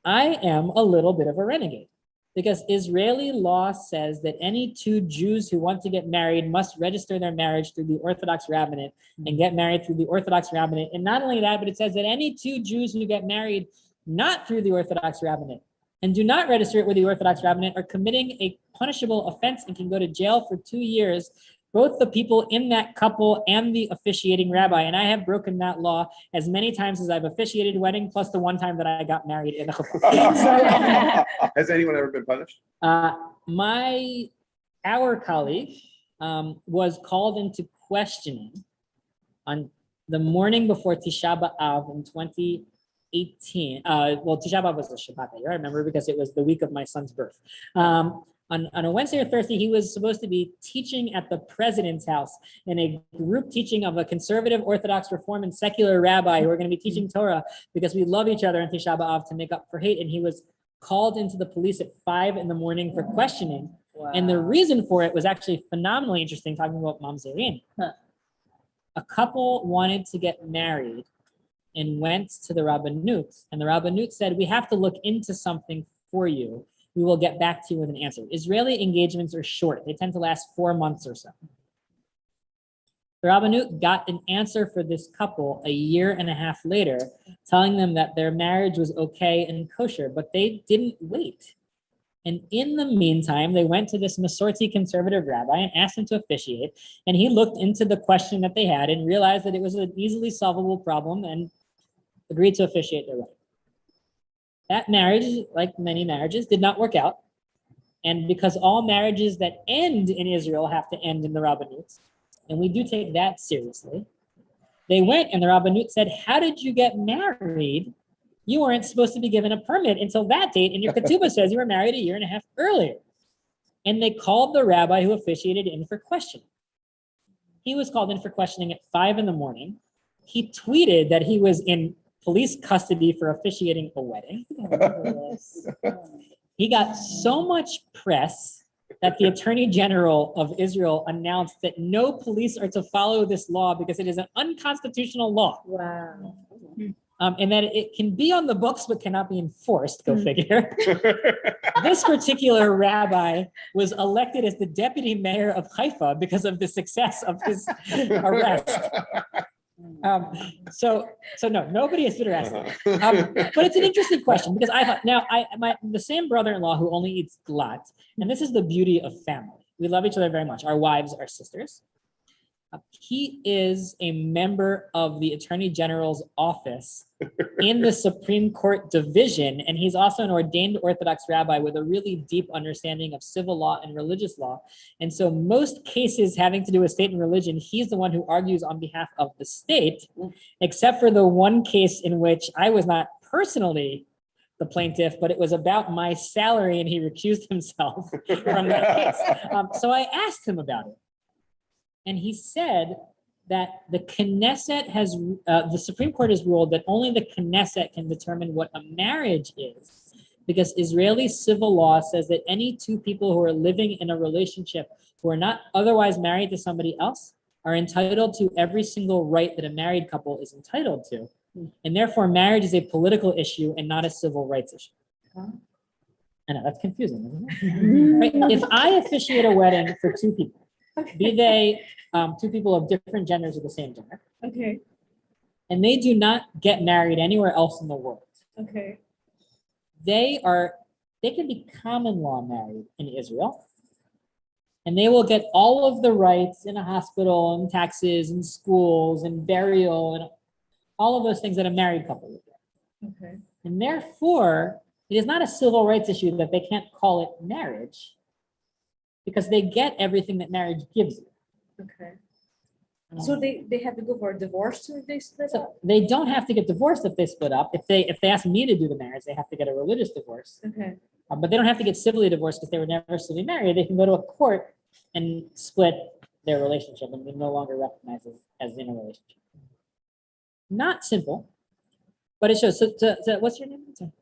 Speaker 3: I am a little bit of a renegade, because Israeli law says that any 2 Jews who want to get married must register their marriage through the Orthodox rabbinate and get married through the Orthodox rabbinate. And not only that, but it says that any 2 Jews who get married not through the Orthodox rabbinate and do not register it with the Orthodox rabbinate are committing a punishable offense and can go to jail for 2 years, both the people in that couple and the officiating rabbi. And I have broken that law as many times as I've officiated a wedding, plus the one time that I got married in a
Speaker 5: Has anyone ever been punished?
Speaker 3: Our colleague was called into questioning on the morning before Tisha B'Av in 2018. Well, Tisha B'Av was a Shabbat that year, I remember, because it was the week of my son's birth. On a Wednesday or Thursday, he was supposed to be teaching at the president's house in a group teaching of a conservative, Orthodox, Reform, and secular rabbi who are going to be teaching Torah because we love each other in Tisha B'Av to make up for hate. And he was called into the police at 5 a.m. for questioning. Wow. And the reason for it was actually phenomenally interesting, talking about mamzerim. A couple wanted to get married and went to the Rabbanut, and the Rabbanut said, we have to look into something for you. We will get back to you with an answer. Israeli engagements are short. They tend to last 4 months or so. The Rabbanut got an answer for this couple a year and a half later, telling them that their marriage was okay and kosher, but they didn't wait. And in the meantime, they went to this Masorti conservative rabbi and asked him to officiate. And he looked into the question that they had and realized that it was an easily solvable problem and agreed to officiate their wedding. That marriage, like many marriages, did not work out. And because all marriages that end in Israel have to end in the Rabbanut, and we do take that seriously, they went and the Rabbanut said, how did you get married? You weren't supposed to be given a permit until that date, and your ketubah says you were married a year and a half earlier. And they called the rabbi who officiated in for questioning. He was called in for questioning at 5 a.m. He tweeted that he was in police custody for officiating a wedding. He got so much press that the Attorney General of Israel announced that no police are to follow this law because it is an unconstitutional law.
Speaker 2: Wow.
Speaker 3: And that it can be on the books but cannot be enforced, go figure. This particular rabbi was elected as the deputy mayor of Haifa because of the success of his arrest. So no, nobody has been arrested. But it's an interesting question because I thought, now the same brother-in-law who only eats glat, and this is the beauty of family. We love each other very much. Our wives are sisters. He is a member of the Attorney General's office in the Supreme Court division, and he's also an ordained Orthodox rabbi with a really deep understanding of civil law and religious law. And so most cases having to do with state and religion, he's the one who argues on behalf of the state, except for the one case in which I was not personally the plaintiff, but it was about my salary and he recused himself from that case. So I asked him about it. And he said that the Knesset has, the Supreme Court has ruled that only the Knesset can determine what a marriage is, because Israeli civil law says that any two people who are living in a relationship who are not otherwise married to somebody else are entitled to every single right that a married couple is entitled to. And therefore, marriage is a political issue and not a civil rights issue. I know, that's confusing, isn't it? Right? If I officiate a wedding for two people, be they two people of different genders or the same gender,
Speaker 8: Okay,
Speaker 3: and they do not get married anywhere else in the world,
Speaker 8: okay.
Speaker 3: they can be common law married in Israel, and they will get all of the rights in a hospital and taxes and schools and burial and all of those things that a married couple would get.
Speaker 8: Okay.
Speaker 3: And therefore, it is not a civil rights issue that they can't call it marriage, because they get everything that marriage gives you.
Speaker 9: Okay. So they have to go for a divorce if they split
Speaker 3: So
Speaker 9: up?
Speaker 3: they don't have to get divorced if they split up. If they ask me to do the marriage, they have to get a religious divorce.
Speaker 9: Okay.
Speaker 3: But they don't have to get civilly divorced because they were never civilly married. They can go to a court and split their relationship and be no longer recognized as in a relationship. Not simple, but it shows. So what's your name? Sorry.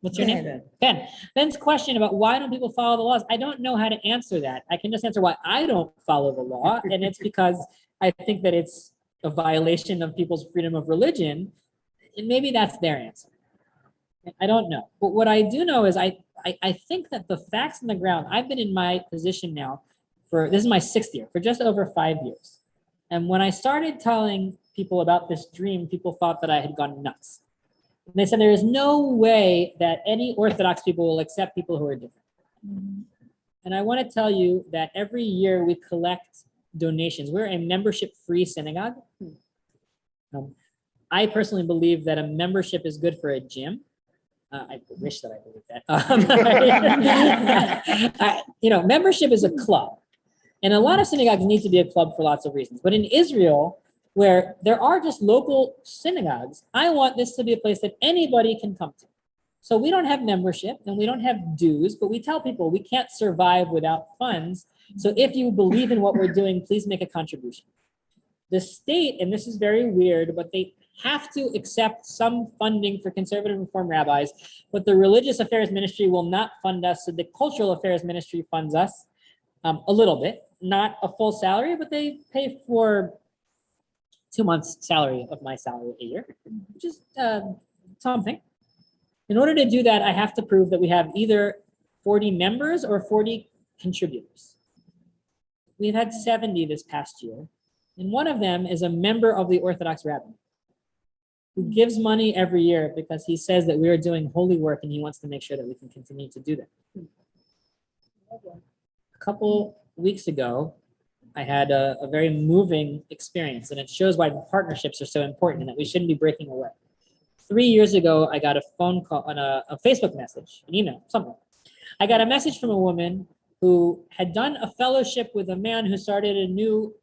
Speaker 3: What's your name? Ben. Ben's question about why don't people follow the laws? I don't know how to answer that. I can just answer why I don't follow the law, and it's because I think that it's a violation of people's freedom of religion, and maybe that's their answer. I don't know. But what I do know is I think that the facts on the ground, I've been in my position now this is my 6th year, for just over 5 years. And when I started telling people about this dream, people thought that I had gone nuts. And they said there is no way that any Orthodox people will accept people who are different. And I want to tell you that every year we collect donations. We're a membership-free synagogue. I personally believe that a membership is good for a gym. I wish that I believed that. Membership is a club. And a lot of synagogues need to be a club for lots of reasons. But in Israel, where there are just local synagogues, I want this to be a place that anybody can come to. So we don't have membership and we don't have dues, but we tell people we can't survive without funds. So if you believe in what we're doing, please make a contribution. The state, and this is very weird, but they have to accept some funding for conservative reform rabbis, but the religious affairs ministry will not fund us. So the cultural affairs ministry funds us a little bit, not a full salary, but they pay for 2 months salary of my salary a year, which is something. In order to do that, I have to prove that we have either 40 members or 40 contributors. We've had 70 this past year, and one of them is a member of the Orthodox Rabbi who gives money every year because he says that we are doing holy work and he wants to make sure that we can continue to do that. A couple weeks ago, I had a very moving experience, and it shows why partnerships are so important and that we shouldn't be breaking away. 3 years ago, I got a phone call on a Facebook message, an email, something. I got a message from a woman who had done a fellowship with a man who started a new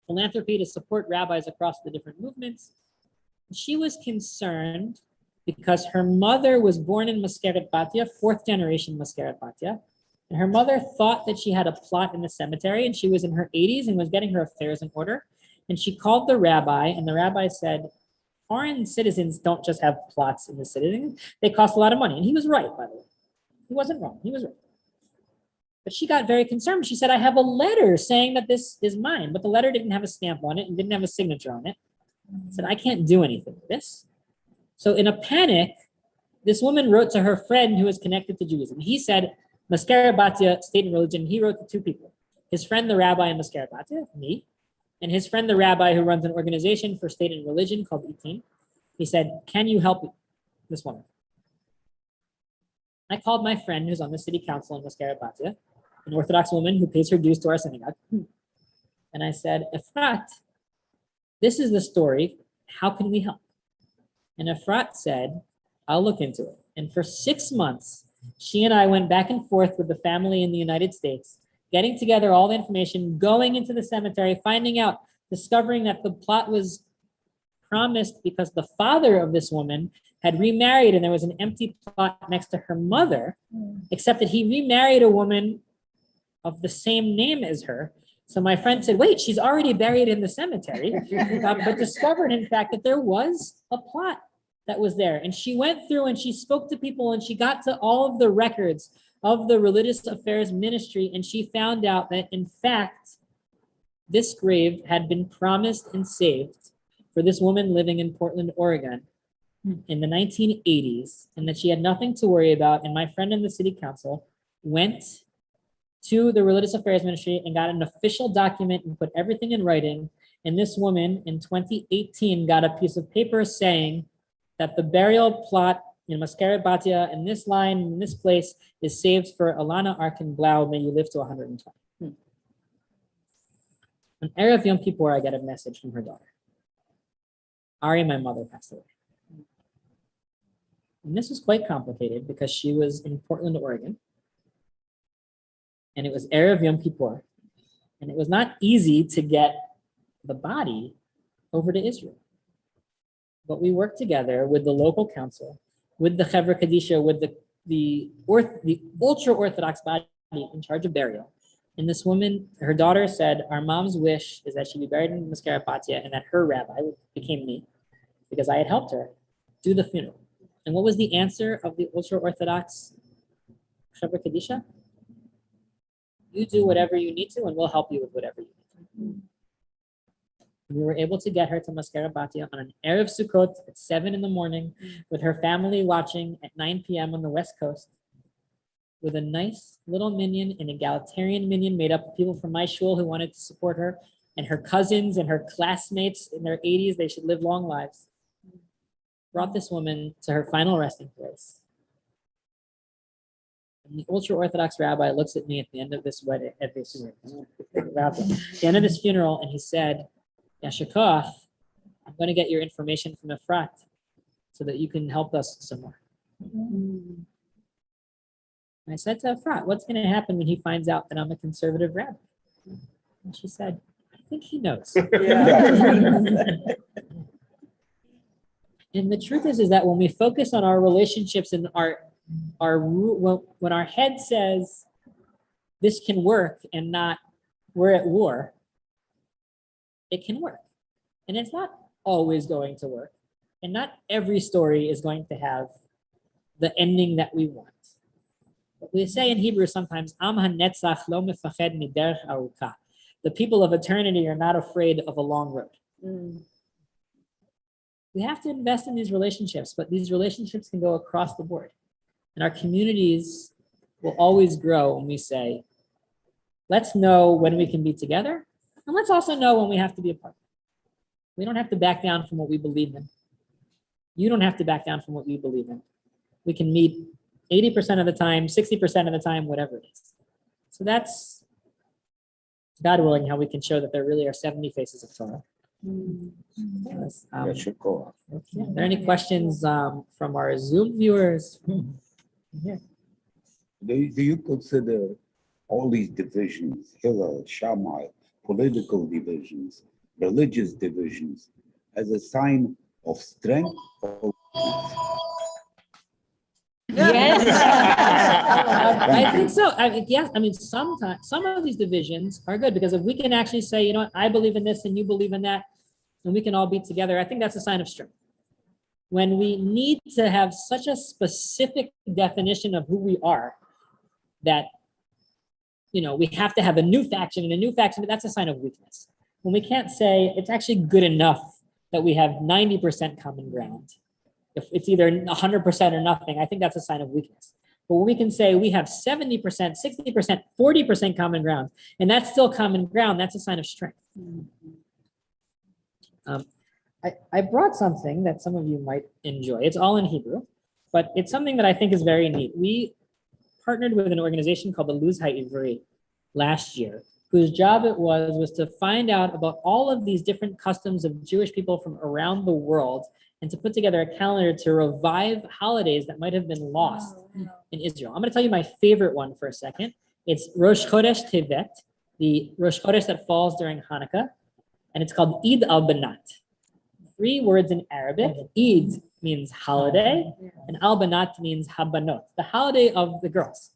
Speaker 3: philanthropy to support rabbis across the different movements. She was concerned because her mother was born in Maskeret Batya, 4th generation Maskeret Batya. And her mother thought that she had a plot in the cemetery, and she was in her 80s and was getting her affairs in order. And she called the rabbi, and the rabbi said, foreign citizens don't just have plots in the city. They cost a lot of money. And he was right, by the way. He wasn't wrong. He was right. But she got very concerned. She said, I have a letter saying that this is mine, but the letter didn't have a stamp on it and didn't have a signature on it. I said, I can't do anything with this. So in a panic, this woman wrote to her friend who was connected to Judaism. He said, Maskeret Batya, state and religion. He wrote to 2 people. His friend, the rabbi in Maskeret Batya, me, and his friend, the rabbi who runs an organization for state and religion called Itin. He said, can you help this woman? I called my friend who's on the city council in Maskeret Batya, an Orthodox woman who pays her dues to our synagogue. And I said, Efrat, this is the story. How can we help? And Efrat said, I'll look into it. And for 6 months, she and I went back and forth with the family in the United States, getting together all the information, going into the cemetery, finding out, discovering that the plot was promised because the father of this woman had remarried and there was an empty plot next to her mother, except that he remarried a woman of the same name as her. So my friend said, wait, she's already buried in the cemetery, but discovered in fact that there was a plot that was there. And she went through and she spoke to people and she got to all of the records of the religious affairs ministry. And she found out that in fact, this grave had been promised and saved for this woman living in Portland, Oregon in the 1980s, and that she had nothing to worry about. And my friend in the city council went to the religious affairs ministry and got an official document and put everything in writing. And this woman in 2018 got a piece of paper saying that the burial plot in Maskeret Batia in this line, in this place, is saved for Alana Arkin Blau. May you live to 120. On Erev Yom Kippur, I get a message from her daughter. Arie, my mother, passed away. And this was quite complicated because she was in Portland, Oregon. And it was Erev Yom Kippur. And it was not easy to get the body over to Israel. But we worked together with the local council, with the Chevra Kadisha, with the ultra-Orthodox body in charge of burial. And this woman, her daughter said, our mom's wish is that she be buried in Maskeret Batia and that her rabbi became me because I had helped her do the funeral. And what was the answer of the ultra-Orthodox Chevra Kadisha? You do whatever you need to and we'll help you with whatever you need to. We were able to get her to Maskeret Batia on an Erev Sukkot at 7 in the morning with her family watching at 9 p.m. on the West Coast with a nice little minyan, an egalitarian minyan made up of people from my shul who wanted to support her and her cousins and her classmates in their 80s. They should live long lives. Brought this woman to her final resting place. And the ultra-Orthodox rabbi looks at me at the end of this wedding, at the end of this funeral, and he said, Yashikoff, I'm going to get your information from Efrat so that you can help us some more. And I said to Efrat, what's going to happen when he finds out that I'm a conservative rabbi? And she said, I think he knows. And the truth is that when we focus on our relationships and when our head says this can work and not we're at war, it can work. And it's not always going to work. And not every story is going to have the ending that we want. But we say in Hebrew sometimes, Am hanetzach lo mefached miderech aruka. The people of eternity are not afraid of a long road. We have to invest in these relationships, but these relationships can go across the board. And our communities will always grow when we say, let's know when we can be together, and let's also know when we have to be apart. We don't have to back down from what we believe in. You don't have to back down from what you believe in. We can meet 80% of the time, 60% of the time, whatever it is. So that's, God willing, how we can show that there really are 70 faces of Torah.
Speaker 6: That should go.
Speaker 3: Are there any questions from our Zoom viewers? Yeah.
Speaker 6: Do you consider all these divisions, Hillel, Shammai, political divisions, religious divisions, as a sign of strength or weakness?
Speaker 3: Yes. I think so. Yes. I mean, sometimes some of these divisions are good because if we can actually say, you know what, I believe in this and you believe in that, and we can all be together, I think that's a sign of strength. When we need to have such a specific definition of who we are that, you know, we have to have a new faction and a new faction, that's a sign of weakness. When we can't say it's actually good enough that we have 90% common ground. If it's either 100% or nothing, I think that's a sign of weakness. But when we can say we have 70%, 60%, 40% common ground, and that's still common ground, that's a sign of strength. I brought something that some of you might enjoy. It's all in Hebrew, but it's something that I think is very neat. We partnered with an organization called the Luz HaIvri last year, whose job it was to find out about all of these different customs of Jewish people from around the world and to put together a calendar to revive holidays that might have been lost in Israel. I'm going to tell you my favorite one for a second. It's Rosh Chodesh Tevet, the Rosh Chodesh that falls during Hanukkah, and it's called Eid al-Banat. 3 words in Arabic. Eid means holiday, and al-Banat means habanot, the holiday of the girls.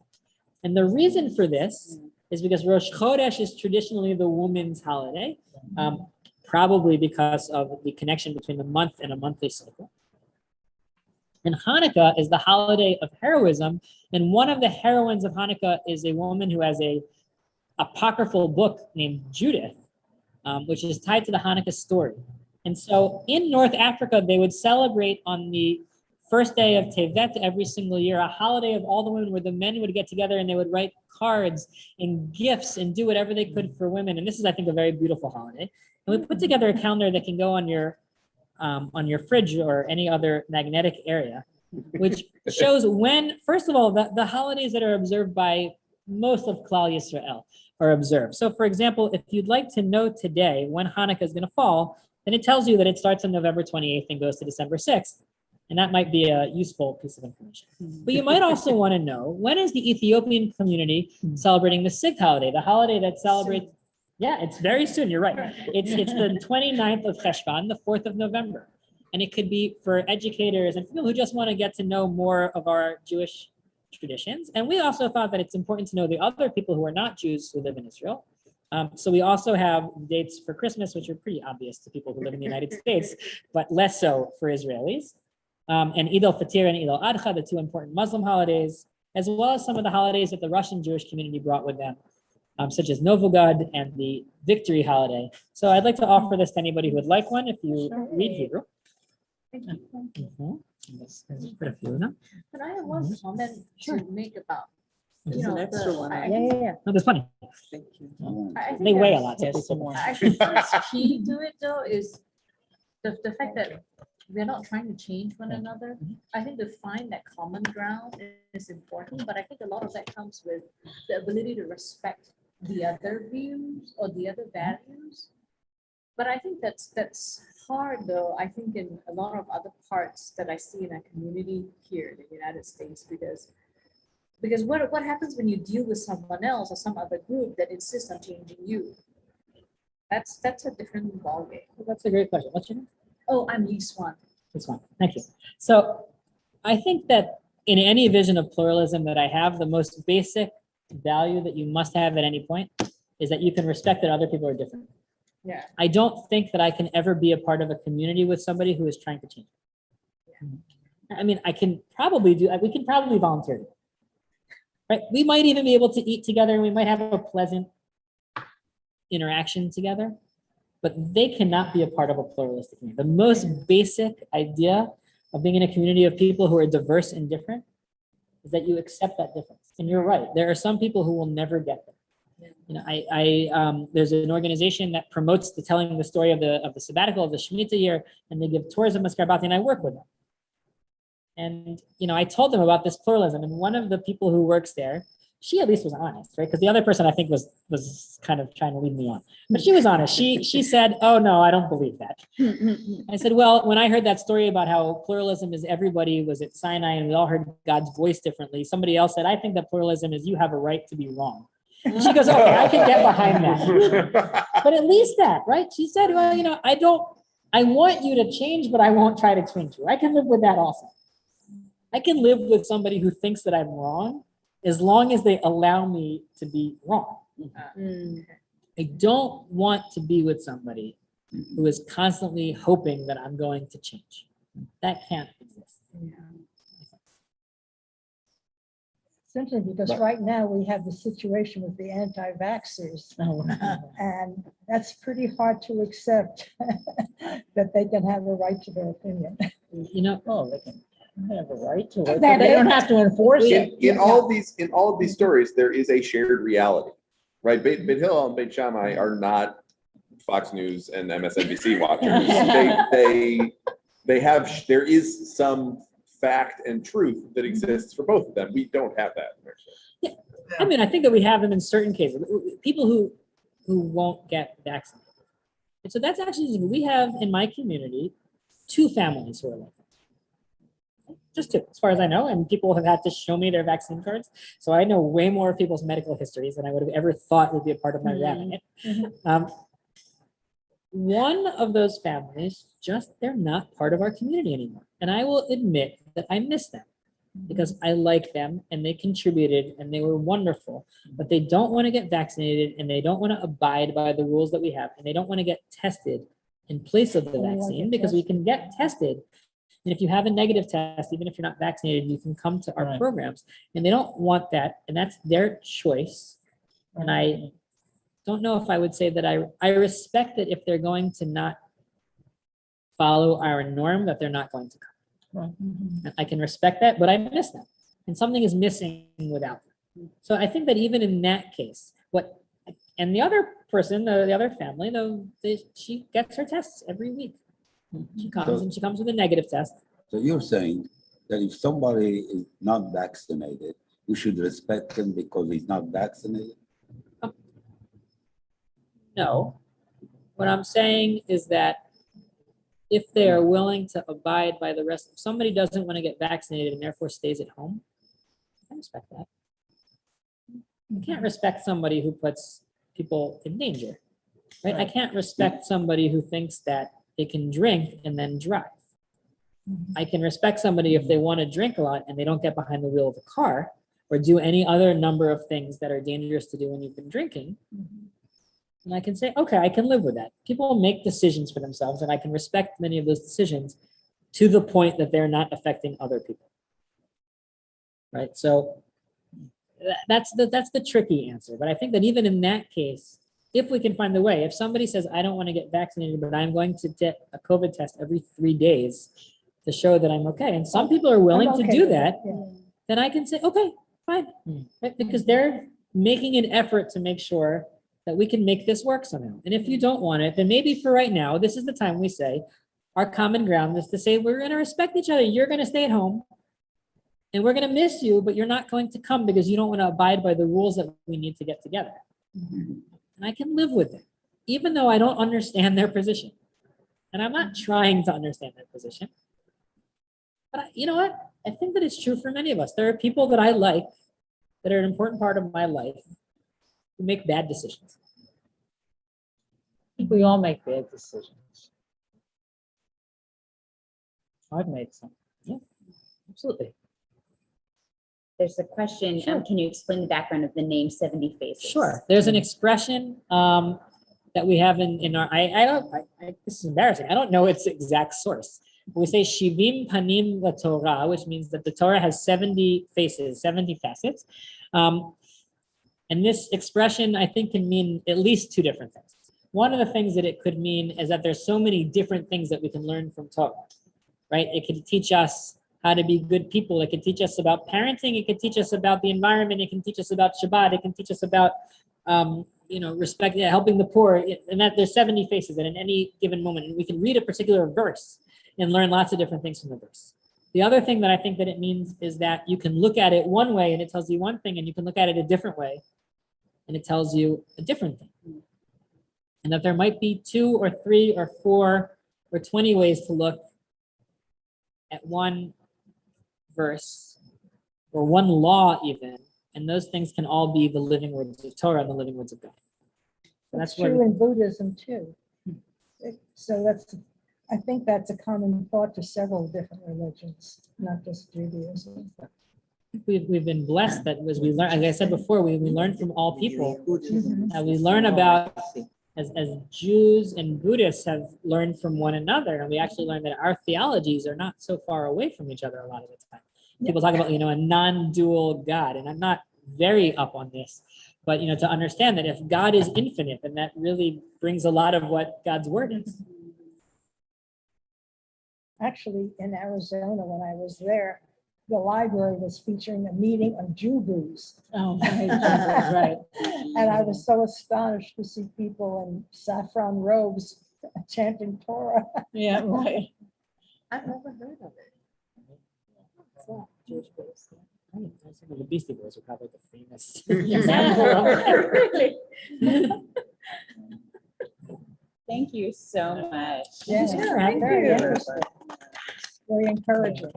Speaker 3: And the reason for this is because Rosh Chodesh is traditionally the woman's holiday, probably because of the connection between the month and a monthly cycle. And Hanukkah is the holiday of heroism. And one of the heroines of Hanukkah is a woman who has a apocryphal book named Judith, which is tied to the Hanukkah story. And so in North Africa, they would celebrate on the first day of Tevet every single year, a holiday of all the women where the men would get together and they would write cards and gifts and do whatever they could for women. And this is, I think, a very beautiful holiday. And we put together a calendar that can go on your fridge or any other magnetic area, which shows when, first of all, the holidays that are observed by most of Klal Yisrael are observed. So for example, if you'd like to know today when Hanukkah is going to fall, then it tells you that it starts on November 28th and goes to December 6th. And that might be a useful piece of information. But you might also want to know, when is the Ethiopian community celebrating the Sikh holiday, the holiday that celebrates, yeah, it's very soon, you're right. It's the 29th of Cheshvan, the 4th of November. And it could be for educators and people who just want to get to know more of our Jewish traditions. And we also thought that it's important to know the other people who are not Jews who live in Israel. So we also have dates for Christmas, which are pretty obvious to people who live in the United States, but less so for Israelis. And Eid al-Fitr and Eid al-Adha, the two important Muslim holidays, as well as some of the holidays that the Russian Jewish community brought with them, such as Novogod and the Victory holiday. So I'd like to offer this to anybody who would like one if you read Hebrew.
Speaker 9: But I have one comment to make about,
Speaker 4: There's
Speaker 9: you know,
Speaker 4: an extra one.
Speaker 3: Yeah. No, there's plenty.
Speaker 4: Thank you.
Speaker 9: I think
Speaker 3: They weigh a
Speaker 9: that-
Speaker 3: lot. So people-
Speaker 9: I think what's key to it though is the fact that we're not trying to change one another. I think to find that common ground is important, but I think a lot of that comes with the ability to respect the other views or the other values. But I think that's hard though, I think in a lot of other parts that I see in our community here in the United States, because what happens when you deal with someone else or some other group that insists on changing you? That's a different ballgame.
Speaker 3: That's a great question. What's your name?
Speaker 9: Oh, I'm Lee Swan.
Speaker 3: That's fine. Thank you. So I think that in any vision of pluralism that I have, the most basic value that you must have at any point is that you can respect that other people are different.
Speaker 9: Yeah.
Speaker 3: I don't think that I can ever be a part of a community with somebody who is trying to change. I mean, we can probably volunteer. Right? We might even be able to eat together and we might have a pleasant interaction together, but they cannot be a part of a pluralistic community. The most basic idea of being in a community of people who are diverse and different is that you accept that difference. And you're right, there are some people who will never get there. You know, there's an organization that promotes the telling the story of the sabbatical of the Shemitah year, and they give tours of Maskarbati, and I work with them. And you know, I told them about this pluralism, and one of the people who works there, she at least was honest, right? Because the other person I think was kind of trying to lead me on, but she was honest. She said, "Oh no, I don't believe that." I said, "Well, when I heard that story about how pluralism is everybody was at Sinai and we all heard God's voice differently, somebody else said, I think that pluralism is you have a right to be wrong." And she goes, "Okay, I can get behind that." But at least that, right? She said, "Well, you know, I want you to change, but I won't try to change you. I can live with that also. I can live with somebody who thinks that I'm wrong as long as they allow me to be wrong. I don't want to be with somebody who is constantly hoping that I'm going to change. That can't exist."
Speaker 8: It's interesting because right now we have the situation with the anti-vaxxers. And that's pretty hard to accept that they can have a right to their opinion.
Speaker 3: You know,
Speaker 1: They can have a right to it, but they don't have to enforce it.
Speaker 5: In all of these stories, there is a shared reality, right? Beit Hillel and Beit Shammai are not Fox News and MSNBC watchers. There is some fact and truth that exists for both of them. We don't have that.
Speaker 3: yeah. I mean, I think that we have them in certain cases. People who won't get vaccinated. And so that's actually, we have in my community 2 families who are like that. Just 2, as far as I know, and people have had to show me their vaccine cards. So I know way more of people's medical histories than I would have ever thought would be a part of my rabbinate. One of those families, they're not part of our community anymore. And I will admit that I miss them. because I like them and they contributed and they were wonderful, but they don't want to get vaccinated and they don't want to abide by the rules that we have and they don't want to get tested in place of the
Speaker 8: They want to
Speaker 3: vaccine
Speaker 8: get
Speaker 3: because we
Speaker 8: tested.
Speaker 3: can get tested. And if you have a negative test, even if you're not vaccinated, you can come to our
Speaker 1: Right.
Speaker 3: programs and they don't want that. And that's their choice. And I don't know if I would say that I respect that if they're going to not follow our norm, that they're not going to come. I can respect that, but I miss them. And something is missing without them. So I think that even in that case, and the other person, the other family, though, she gets her tests every week. She comes with a negative test.
Speaker 6: So you're saying that if somebody is not vaccinated, we should respect him because he's not vaccinated?
Speaker 3: No. What I'm saying is that if they are willing to abide by the rest, if somebody doesn't want to get vaccinated and therefore stays at home, I respect that. You can't respect somebody who puts people in danger, right? I can't respect somebody who thinks that they can drink and then drive. I can respect somebody if they want to drink a lot and they don't get behind the wheel of a car or do any other number of things that are dangerous to do when you've been drinking. And I can say, okay, I can live with that. People make decisions for themselves and I can respect many of those decisions to the point that they're not affecting other people. Right? So that's the tricky answer. But I think that even in that case, if we can find the way, if somebody says, I don't want to get vaccinated, but I'm going to get a COVID test every 3 days to show that I'm okay. And some people are willing
Speaker 8: I'm
Speaker 3: to
Speaker 8: okay
Speaker 3: do
Speaker 8: with it,
Speaker 3: that,
Speaker 8: yeah.
Speaker 3: then I can say, okay, fine. Right? Because they're making an effort to make sure that we can make this work somehow. And if you don't want it, then maybe for right now, this is the time we say, our common ground is to say, we're going to respect each other. You're going to stay at home and we're going to miss you, but you're not going to come because you don't want to abide by the rules that we need to get together. And I can live with it, even though I don't understand their position. And I'm not trying to understand their position. But you know what? I think that it's true for many of us. There are people that I like that are an important part of my life who make bad decisions.
Speaker 1: I think we all make bad decisions. I've made some.
Speaker 3: Yeah, absolutely.
Speaker 2: There's a question, can you explain the background of the name 70 Faces?
Speaker 3: Sure. There's an expression that we have in our, this is embarrassing. I don't know its exact source. We say Shivim Panim la Torah, which means that the Torah has 70 faces, 70 facets. And this expression, I think, can mean at least two different things. One of the things that it could mean is that there's so many different things that we can learn from Torah, right? It could teach us how to be good people. It could teach us about parenting. It could teach us about the environment. It can teach us about Shabbat. It can teach us about, respect, helping the poor. And that there's 70 faces, and in any given moment, we can read a particular verse and learn lots of different things from the verse. The other thing that I think that it means is that you can look at it one way and it tells you one thing, and you can look at it a different way and it tells you a different thing. And that there might be 2 or 3 or 4 or 20 ways to look at one verse or one law even, and those things can all be the living words of Torah and the living words of God. So
Speaker 8: That's
Speaker 3: where
Speaker 8: true in Buddhism too. So I think that's a common thought to several different religions, not just Judaism.
Speaker 3: we've been blessed that as we learn, as I said before, we learn from all people.
Speaker 4: Mhm.
Speaker 3: We learn about, as Jews and Buddhists have learned from one another, and we actually learn that our theologies are not so far away from each other a lot of the time. People talk about, a non-dual God, and I'm not very up on this, but, to understand that if God is infinite, then that really brings a lot of what God's word is.
Speaker 8: Actually, in Arizona, when I was there, the library was featuring a meeting of Jews.
Speaker 3: Oh, right.
Speaker 8: And I was so astonished to see people in saffron robes chanting Torah.
Speaker 1: Yeah, right.
Speaker 9: I've never heard of it.
Speaker 3: Jewish Buddhists. I think the Beastie Boys are probably the famous.
Speaker 2: Thank you so much.
Speaker 8: Yeah,
Speaker 3: Sure,
Speaker 8: very
Speaker 1: you.
Speaker 8: interesting. Very encouraging.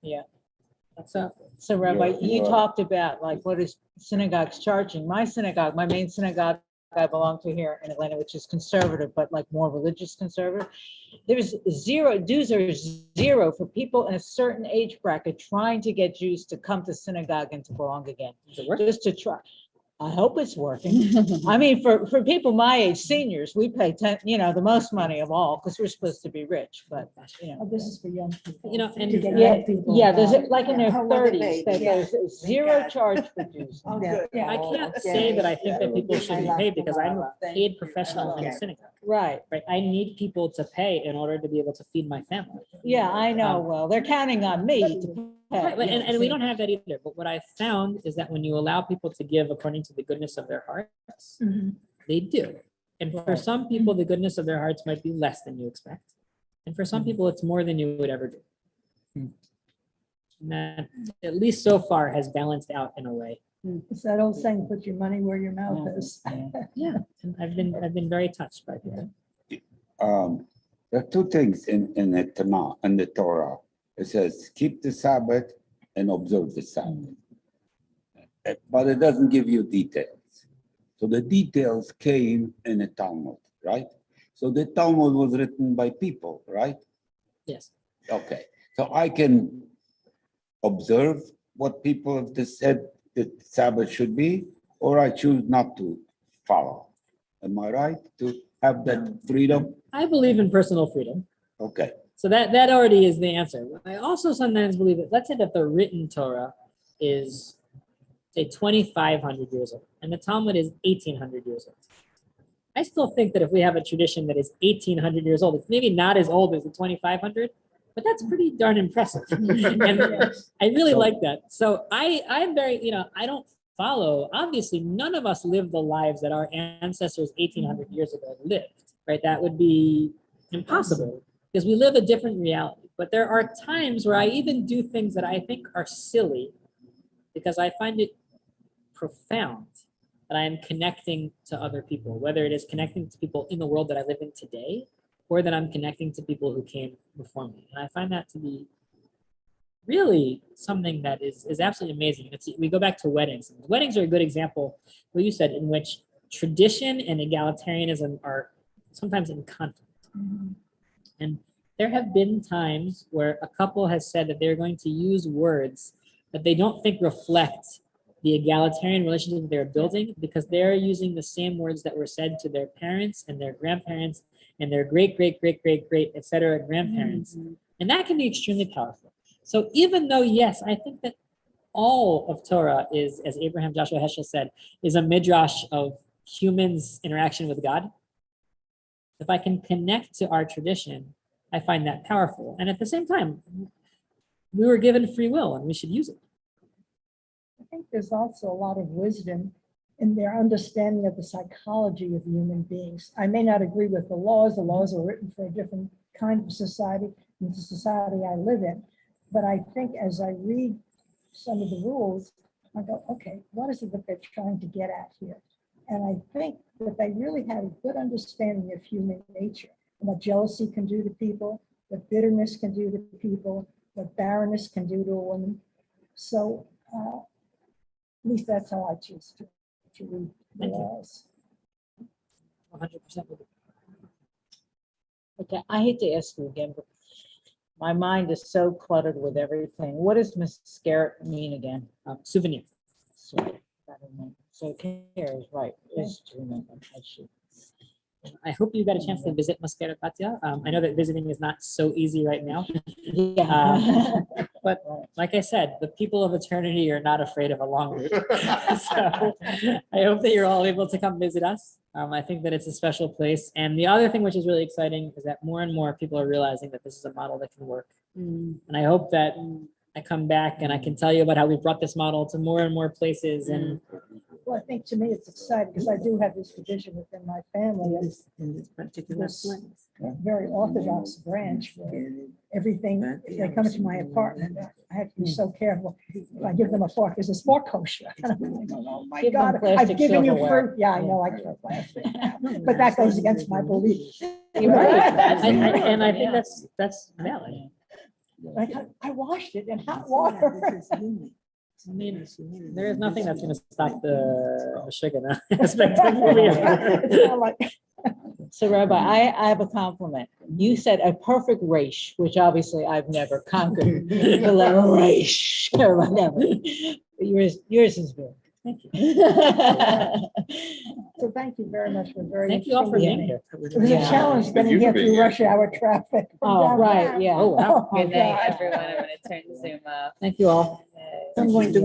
Speaker 1: Yeah. So Rabbi, you talked about like what is synagogues charging? My synagogue, my main synagogue I belong to here in Atlanta, which is conservative, but like more religious conservative. There's zero, dues are zero for people in a certain age bracket trying to get Jews to come to synagogue and to belong again, just to try. I hope it's working. I mean, for people my age, seniors, we pay 10, the most money of all, because we're supposed to be rich, but,
Speaker 8: Oh, this is for young people.
Speaker 3: You know, and
Speaker 8: To get
Speaker 1: Yeah,
Speaker 8: young people
Speaker 1: yeah, there's
Speaker 8: involved.
Speaker 1: like in their
Speaker 4: How were the
Speaker 1: 30s, that
Speaker 4: babies?
Speaker 1: there's
Speaker 4: Thank
Speaker 1: zero
Speaker 4: God.
Speaker 1: charge for Jews.
Speaker 4: Oh,
Speaker 8: Yeah,
Speaker 4: good.
Speaker 8: yeah.
Speaker 3: I can't
Speaker 4: Okay.
Speaker 3: say that I think that people
Speaker 4: Yeah.
Speaker 3: should be paid because I'm a
Speaker 4: Thank
Speaker 3: paid
Speaker 4: you.
Speaker 3: professional in a
Speaker 4: Okay.
Speaker 3: synagogue,
Speaker 1: Right,
Speaker 3: right? I need people to pay in order to be able to feed my family.
Speaker 1: yeah, I know, well, they're counting on me to pay.
Speaker 3: Right, and we don't have that either. But what I found is that when you allow people to give according to the goodness of their hearts,
Speaker 8: Mhm.
Speaker 3: they do. And for some people, the goodness of their hearts might be less than you expect. And for some people, it's more than you would ever do. And that, at least so far, has balanced out in a way.
Speaker 8: It's that old saying, put your money where your mouth is.
Speaker 3: Yeah. And I've been very touched by people.
Speaker 6: There are two things in the Tanakh, in the Torah. It says, keep the Sabbath and observe the Sabbath. But it doesn't give you details. So the details came in the Talmud, right? So the Talmud was written by people, right?
Speaker 3: Yes.
Speaker 6: Okay, so I can observe what people have just said that Sabbath should be, or I choose not to follow. Am I right to have that freedom?
Speaker 3: I believe in personal freedom.
Speaker 6: Okay,
Speaker 3: So that already is the answer. I also sometimes believe that, let's say that the written Torah is, say, 2,500 years old, and the Talmud is 1,800 years old. I still think that if we have a tradition that is 1,800 years old, it's maybe not as old as the 2,500, but that's pretty darn impressive. And I really
Speaker 6: So-
Speaker 3: like that. So I'm very, I don't follow, obviously, none of us live the lives that our ancestors 1,800 years ago lived, right? That would be impossible because we live a different reality. But there are times where I even do things that I think are silly because I find it profound that I am connecting to other people, whether it is connecting to people in the world that I live in today, or that I'm connecting to people who came before me. And I find that to be really something that is absolutely amazing. We go back to weddings. Weddings are a good example, what you said, in which tradition and egalitarianism are sometimes in conflict. And there have been times where a couple has said that they're going to use words that they don't think reflect the egalitarian relationship that they're building because they're using the same words that were said to their parents and their grandparents and their great, great, great, great, great, et cetera, grandparents. And that can be extremely powerful. So even though, yes, I think that all of Torah is, as Abraham Joshua Heschel said, is a midrash of humans' interaction with God. If I can connect to our tradition, I find that powerful. And at the same time, we were given free will and we should use it.
Speaker 8: I think there's also a lot of wisdom in their understanding of the psychology of human beings. I may not agree with the laws. The laws are written for a different kind of society than the society I live in. But I think as I read some of the rules, I go, okay, what is it that they're trying to get at here? And I think that they really have a good understanding of human nature, and what jealousy can do to people, what bitterness can do to people, what barrenness can do to a woman. So at least that's how I choose to read the
Speaker 3: Thank you.
Speaker 8: laws.
Speaker 3: 100%.
Speaker 1: Okay, I hate to ask you again, but my mind is so cluttered with everything. What does mascara mean again?
Speaker 3: Souvenir.
Speaker 1: So, I don't know. So care is right, is to remember. I should.
Speaker 3: I hope you got a chance to visit Mosquera Patria. I know that visiting is not so easy right now,
Speaker 1: Yeah.
Speaker 3: but like I said, the people of eternity are not afraid of a long route. So I hope that you're all able to come visit us. I think that it's a special place. And the other thing which is really exciting is that more and more people are realizing that this is a model that can work. And I hope that I come back and I can tell you about how we brought this model to more and more places. And
Speaker 8: Well, I think to me it's exciting because I do have this tradition within my family of
Speaker 4: In this particular
Speaker 8: this
Speaker 4: place.
Speaker 8: very orthodox branch where everything, if they come into my apartment, I have to be so careful. If I give them a fork, is this fork kosher? And I'm going, oh my
Speaker 1: Give them
Speaker 8: God, I've
Speaker 1: plastic
Speaker 8: given you
Speaker 1: silverware.
Speaker 8: fruit. Yeah, I know I throw plastic now, but that goes against my belief.
Speaker 1: You're right.
Speaker 3: and I think
Speaker 1: Yeah.
Speaker 3: that's valid.
Speaker 8: I washed it in hot water.
Speaker 3: I mean, there is nothing that's gonna stop the sugar aspect of moving on.
Speaker 8: It's not like,
Speaker 1: So Rabbi, I have a compliment. You said a perfect race, which obviously I've never conquered. The letter race or whatever. But yours is good.
Speaker 3: Thank you.
Speaker 8: so thank you very much for very.
Speaker 3: Thank you all for
Speaker 8: interesting
Speaker 3: being
Speaker 8: meeting.
Speaker 3: here.
Speaker 8: It was a
Speaker 1: Yeah.
Speaker 8: challenge
Speaker 5: Thank
Speaker 8: getting
Speaker 5: you for
Speaker 8: here
Speaker 5: being
Speaker 8: through
Speaker 5: here.
Speaker 8: rush hour traffic. from
Speaker 1: Oh, right,
Speaker 8: downtown.
Speaker 1: yeah.
Speaker 3: Oh, wow.
Speaker 8: Oh, my
Speaker 2: Good night,
Speaker 8: God.
Speaker 2: everyone. I'm gonna turn Zoom off.
Speaker 3: Thank you all.
Speaker 8: I'm going to